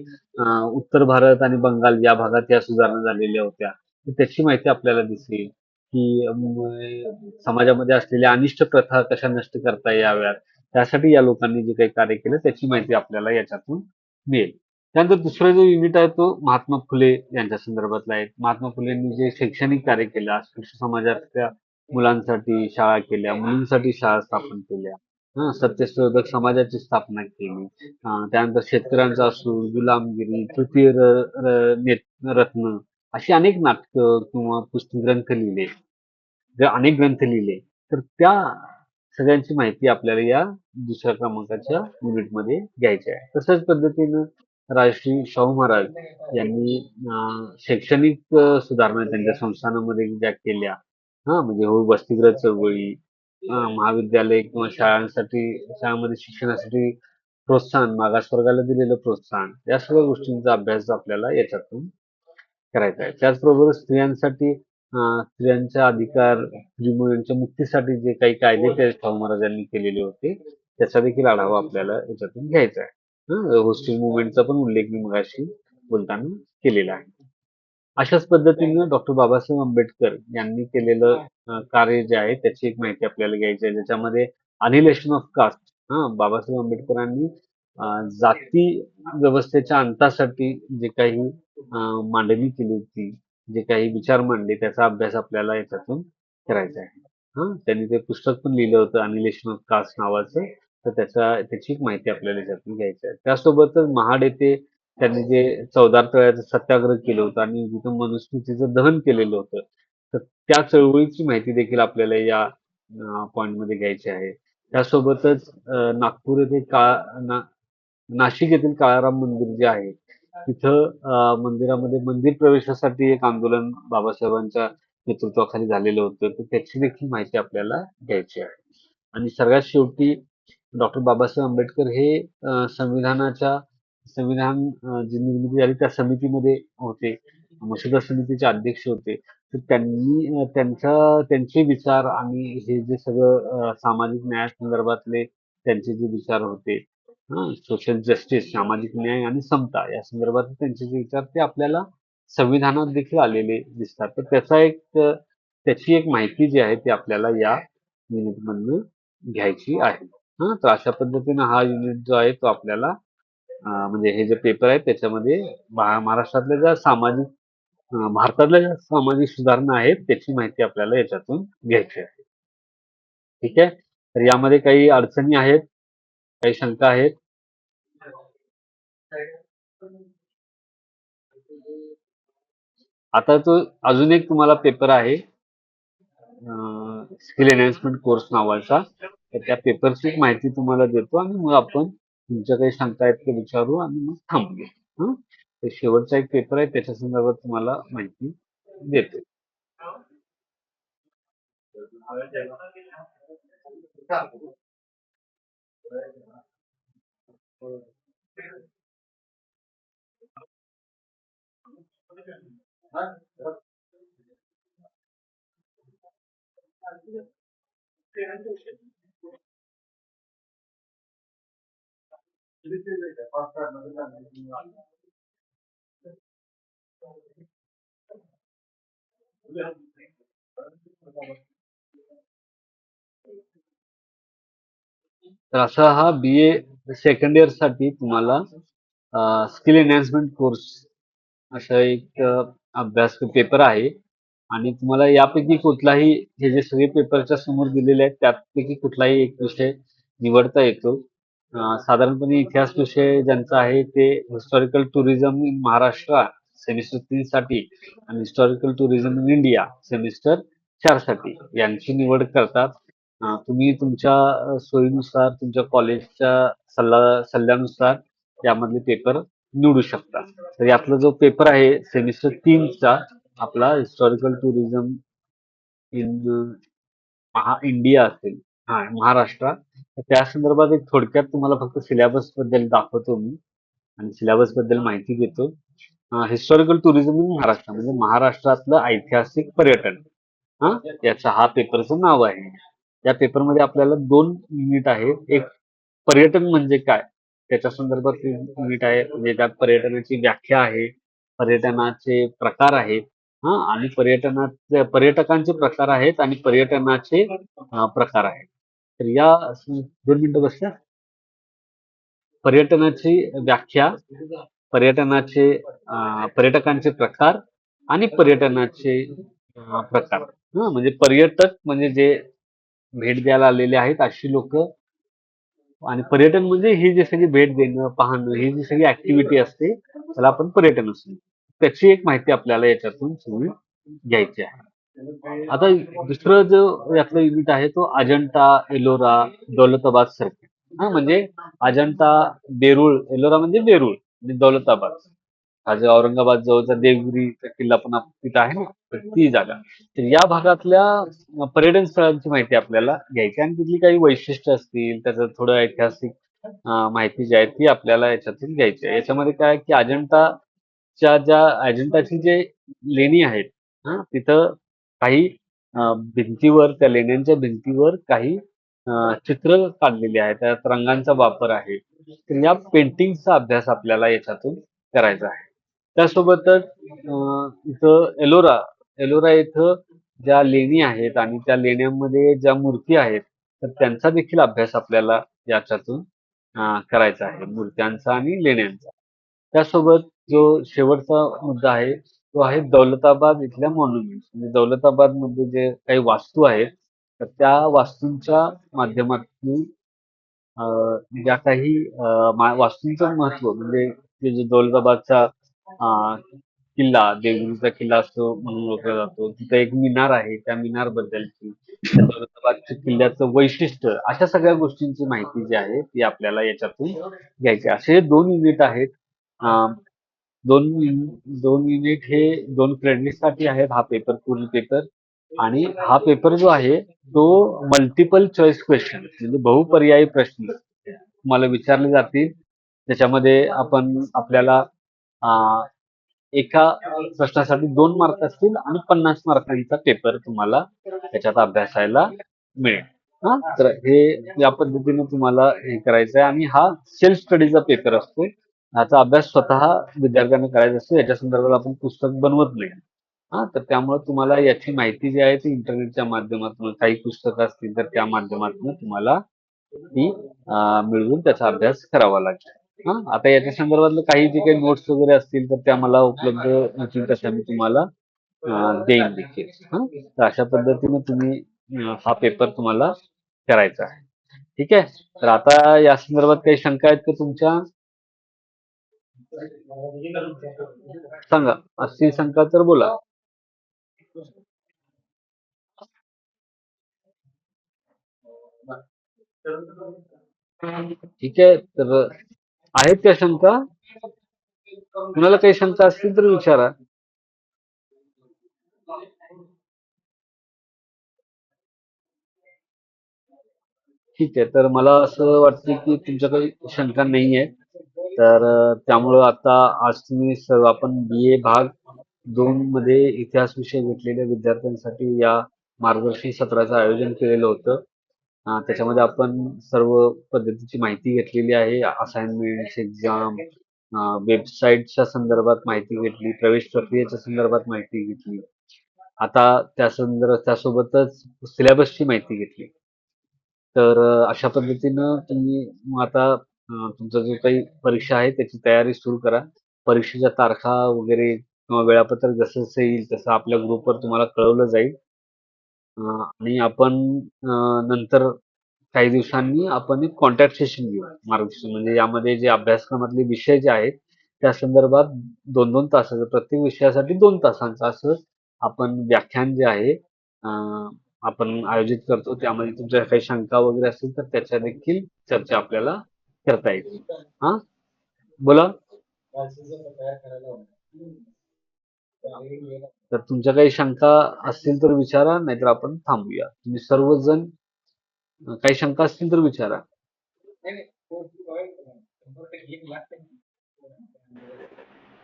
उत्तर भारत आणि बंगाल या भागात या सुधारणा झालेल्या होत्या. तर त्याची माहिती आपल्याला दिसेल की समाजामध्ये असलेल्या अनिष्ट प्रथा कशा नष्ट करता याव्यात, त्यासाठी या लोकांनी जे काही कार्य केलं त्याची माहिती आपल्याला याच्यातून मिळेल. त्यानंतर दुसरा जो युनिट आहे तो महात्मा फुले यांच्या संदर्भातला आहे. महात्मा फुलेंनी जे शैक्षणिक कार्य केलं, अस्पृश्य समाजातल्या मुलांसाठी शाळा केल्या, मुलींसाठी शाळा स्थापन केल्या, सत्यशोधक समाजाची स्थापना केली. त्यानंतर शेतकऱ्यांचा असूड, गुलामगिरी, तृतीय रत्न, अशी अनेक नाटकं किंवा पुस्तक ग्रंथ लिहिले, अनेक ग्रंथ लिहिले. तर त्या सगळ्यांची माहिती आपल्याला या दुसऱ्या क्रमांकाच्या युनिटमध्ये घ्यायची आहे. तशाच पद्धतीनं राजश्री शाहू महाराज यांनी शैक्षणिक सुधारणा त्यांच्या संस्थानामध्ये ज्या केल्या, म्हणजे वसतिगृह चळवळी, महाविद्यालय किंवा शाळांमध्ये शिक्षणासाठी प्रोत्साहन, मागासवर्गाला दिलेलं प्रोत्साहन, या सगळ्या गोष्टींचा अभ्यास आपल्याला याच्यातून करायचा आहे. त्याचबरोबर स्त्रियांच्या अधिकार, स्त्री-मुलींच्या मुक्तीसाठी जे काही कायदे त्या शाहू महाराजांनी केलेले होते, त्याचा देखील आढावा आपल्याला याच्यातून घ्यायचा आहे. हॉस्टेल मुवमेंटचा पण उल्लेख मी मगाशी बोलताना केलेला आहे. अशाच पद्धतीनं डॉक्टर बाबासाहेब आंबेडकर यांनी केलेलं कार्य जे आहे त्याची एक माहिती आपल्याला घ्यायची आहे. ज्याच्यामध्ये अनिलेशन ऑफ कास्ट, बाबासाहेब आंबेडकरांनी जाती व्यवस्थेच्या अंतासाठी जे काही मांडणी केली होती, जे काही विचार मांडले, त्याचा अभ्यास आपल्याला याच्यातून करायचा आहे. त्यांनी ते पुस्तक पण लिहिलं होतं अनिलेशन ऑफ कास्ट नावाचं. तर त्याची एक माहिती आपल्याला याच्यातून घ्यायची आहे. त्यासोबतच महाड येथे त्यांनी जे चौदार तळ्याचं सत्याग्रह केलं होतं आणि जिथं मनुस्मृतीचं दहन केलेलं होतं, तर त्या चळवळीची माहिती देखील आपल्याला या पॉइंटमध्ये घ्यायची आहे. त्यासोबतच नागपूर येथे नाशिक येथील काळाराम मंदिर जे आहे, तिथं मंदिरामध्ये मंदिर प्रवेशासाठी एक आंदोलन बाबासाहेबांच्या नेतृत्वाखाली झालेलं होतं. तर त्याची देखील माहिती आपल्याला घ्यायची आहे. आणि सगळ्यात शेवटी डॉक्टर बाबासाहेब आंबेडकर हे संविधान जी निर्मिती झाली त्या समितीमध्ये होते. मसुदा समितीचे अध्यक्ष होते. तर त्यांनी त्यांचे विचार आणि हे जे सगळं सामाजिक न्यायासंदर्भातले त्यांचे जे विचार होते, सोशल जस्टिस, सामाजिक न्याय आणि समता या संदर्भात त्यांचे जे विचार ते आपल्याला संविधानात देखील आलेले दिसतात. तर त्याची एक माहिती जी आहे ती आपल्याला या युनिटमधनं घ्यायची आहे. तर अशा पद्धतीनं हा युनिट जो आहे तो आपल्याला म्हणजे हे जे पेपर आहेत त्याच्यामध्ये महाराष्ट्रातल्या ज्या भारतातल्या ज्या सामाजिक सुधारणा आहेत त्याची माहिती आपल्याला याच्यातून घ्यायची आहे. ठीक आहे. तर यामध्ये काही अडचणी आहेत, काही शंका आहेत. आता तो अजून एक तुम्हाला पेपर आहे, स्किल एनहान्समेंट कोर्स नावाचा. तर त्या पेपरची माहिती तुम्हाला देतो आणि मग आपण तुमच्या काही शंका आहेत ते विचारू आणि मग थांबूया. ते शेवटचा एक पेपर आहे त्याच्या संदर्भात तुम्हाला माहिती देतो. तर असा हा BA सेकंड इयर साठी तुम्हाला स्किल एनहान्समेंट कोर्स असा एक अभ्यास पेपर आहे आणि तुम्हाला यापैकी कुठलाही हे जे सगळे पेपरच्या समोर दिलेले आहेत त्यापैकी कुठलाही एक विषय निवडता येतो. साधारणपणे इतिहास विषय ज्यांचा आहे ते historical tourism in Maharashtra semester 3 साठी आणि historical tourism in India semester 4 साठी यांची निवड करतात. तुम्ही तुमच्या सोयीनुसार तुमच्या कॉलेजच्या सल्ल्यानुसार यामधले पेपर निवडू शकता. तर यातला जो पेपर आहे सेमिस्टर 3 चा आपला हिस्टॉरिकल टुरिझम इन इंडिया असेल, महाराष्ट्र. तर त्या संदर्भात एक थोडक्यात तुम्हाला फक्त सिलेबस बद्दल दाखवतो मी आणि सिलेबस बद्दल माहिती देतो. हिस्टॉरिकल टुरिझम इन महाराष्ट्र म्हणजे महाराष्ट्रातलं ऐतिहासिक पर्यटन. याचं हा पेपरचं नाव आहे. या पेपरमध्ये आपल्याला 2 युनिट आहेत. एक पर्यटन म्हणजे काय? त्याच्या संदर्भात युनिट आहे. म्हणजे त्यात पर्यटनाची व्याख्या आहे, पर्यटनाचे प्रकार आहेत, आणि पर्यटकांचे प्रकार आहेत आणि पर्यटनाचे प्रकार आहेत. तर या 2 मिनिटं बसल्या. पर्यटनाची व्याख्या, पर्यटकांचे प्रकार आणि पर्यटनाचे प्रकार. म्हणजे पर्यटक म्हणजे जे भेट द्यायला आलेले आहेत अशी लोक आणि पर्यटन म्हणजे ही जी सगळी भेट देणं, पाहणं ही जी सगळी ऍक्टिव्हिटी असते त्याला आपण पर्यटन असतो. त्याची एक माहिती आपल्याला याच्यातून सगळी घ्यायची आहे. आता दुसरं जो यातलं युनिट आहे तो अजंठा, एलोरा, दौलताबाद सर्किट. म्हणजे अजंठा, एलोरा म्हणजे वेरूळ आणि दौलताबाद हा जो औरंगाबाद जवळचा देवगिरीचा किल्ला पण तिथं आहे ना, तर ती जागा. तर या भागातल्या पर्यटन स्थळांची माहिती आपल्याला घ्यायची आणि तिथली काही वैशिष्ट्य असतील, त्याचं थोडं ऐतिहासिक माहिती जी आहे ती आपल्याला याच्यातून घ्यायची आहे. याच्यामध्ये काय की अजंठाची जे लेणी आहेत, तिथं काही भिंतीवर त्या लेण्यांच्या भिंतीवर काही चित्र काढलेली आहेत. त्यात रंगांचा वापर आहे. तर या पेंटिंगचा अभ्यास आपल्याला याच्यातून करायचा आहे. त्यासोबतच इथं एलोरा इथं ज्या लेणी आहेत आणि त्या लेण्यांमध्ये ज्या मूर्ती आहेत तर त्यांचा देखील अभ्यास आपल्याला याच्यातून करायचा आहे, मूर्त्यांचा आणि लेण्यांचा. त्यासोबत जो शेवटचा मुद्दा आहे तो आहे दौलताबाद इथल्या मॉन्युमेंट्स. म्हणजे दौलताबाद मध्ये जे काही वास्तू आहेत तर त्या वास्तूंच्या माध्यमातून ज्या काही वास्तूंचं महत्व म्हणजे ते जो दौलताबादचा किल्ला, देवगिरीचा किल्ला असतो म्हणून ओळखला जातो. तिथं एक मिनार आहे, त्या मिनार बद्दलची, त्या दौलताबादच्या किल्ल्याचं वैशिष्ट्य, अशा सगळ्या गोष्टींची माहिती जी आहे ती आपल्याला याच्यातून घ्यायची. असे 2 युनिट आहेत. अं, दोन दोन युनिट हे 2 क्रेडिटसाठी आहेत हा पेपर, पूर्ण पेपर. आणि हा पेपर जो आहे तो मल्टिपल चॉईस क्वेश्चन म्हणजे बहुपर्यायी प्रश्न तुम्हाला विचारले जातील. त्याच्यामध्ये आपल्याला एका प्रश्नासाठी 2 मार्क असतील आणि 50 मार्कांचा पेपर तुम्हाला त्याच्यात अभ्यासायला मिळेल. हा, तर हे या पद्धतीने तुम्हाला हे करायचं आहे आणि हा सेल्फ स्टडीचा पेपर असतो. याचा अभ्यास स्वतः विद्यार्थ्यांना करायचा असतो. याच्या संदर्भात आपण पुस्तक बनवत नाही. हा, तर त्यामुळे तुम्हाला याची माहिती जी आहे ती इंटरनेटच्या माध्यमातून, काही पुस्तकं असतील तर त्या माध्यमातून तुम्हाला ती मिळवून त्याचा अभ्यास करावा लागेल. हा, आता याच्या संदर्भातलं काही जे काही नोट्स वगैरे असतील तर त्या मला उपलब्ध होतील तशा मी तुम्हाला देईन देखील. हा, तर अशा पद्धतीने तुम्ही हा पेपर तुम्हाला करायचा आहे. ठीक आहे. तर आता या संदर्भात काही शंका आहेत का तुमच्या? सांगा. असतील शंका तर बोला. ठीक आहे. तर आहेत त्या शंका? कुणाला काही शंका असतील तर विचारा. ठीक आहे. तर मला असं वाटतं की तुमच्या काही शंका नाही आहे. तर त्यामुळं आता आज तुम्ही सर्व आपण BA भाग 2 मध्ये इतिहास विषय घेतलेल्या विद्यार्थ्यांसाठी या मार्गदर्शन सत्राचं आयोजन केलेलं होतं. त्याच्यामध्ये आपण सर्व पद्धतीची माहिती घेतलेली आहे. असाइनमेंट्स, एक्झाम, वेबसाईटच्या संदर्भात माहिती घेतली, प्रवेश प्रक्रियेच्या संदर्भात माहिती घेतली. आता त्यासोबतच सिलेबसची माहिती घेतली. तर अशा पद्धतीनं तुम्ही मग आता तुमचा जो काही परीक्षा आहे त्याची तयारी सुरू करा. परीक्षेच्या तारखा वगैरे किंवा वेळापत्रक जसं येईल तसं आपल्या ग्रुपवर तुम्हाला कळवलं जाईल. आणि आपण नंतर काही दिवसांनी आपण एक कॉन्टॅक्ट सेशन घेऊ. मार्गदर्शन म्हणजे यामध्ये जे अभ्यासक्रमातले विषय जे आहेत त्या संदर्भात 2-2 तासाचं, प्रत्येक विषयासाठी 2 तासांचं असं आपण व्याख्यान जे आहे आपण आयोजित करतो. त्यामध्ये तुमच्या काही शंका वगैरे असतील तर त्याच्या देखील चर्चा आपल्याला करता येईल. हा, बोला. तर तुमच्या काही शंका असतील तर विचारा, नाहीतर आपण थांबूया. तुम्ही सर्वजण काही शंका असतील तर विचारा.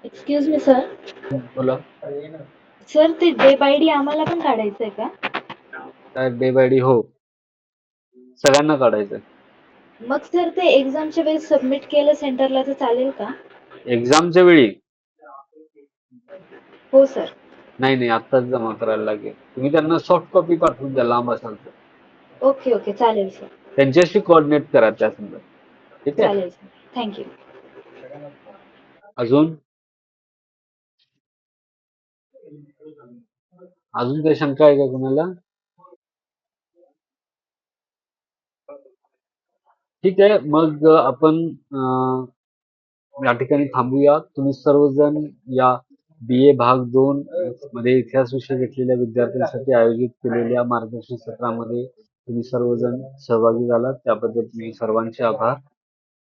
Excuse me sir. बोला. सर ते डे बाय डे आम्हाला पण काढायचंय का? काय डे बाय डे? हो, सगळ्यांना काढायचं. मग सर ते एक्झामच्या वेळेस सबमिट केलं सेंटरला तर चालेल का? एक्झामच्या वेळी हो सर. नाही नाही, आत्ताच जमा करायला लागेल. तुम्ही त्यांना सॉफ्ट कॉपी पाठवून द्या लांब असाल तर. ओके ओके चालेल सर. त्यांच्याशी कोऑर्डिनेट करा त्या संदर्भात. ठीक आहे. चालेल सर. थँक्यू. अजून अजून काही शंका आहे का कुणाला? ठीक आहे. मग आपण या ठिकाणी थांबूया. तुम्ही सर्वजण या BA भाग 2 मध्ये इतिहास विषय घेतलेल्या विद्यार्थ्यांसाठी आयोजित केलेल्या मार्गदर्शन सत्रामध्ये तुम्ही सर्वजण सहभागी झालात त्याबद्दल मी सर्वांचे आभार.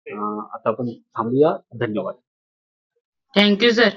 आता आपण थांबूया. धन्यवाद. Thank you sir.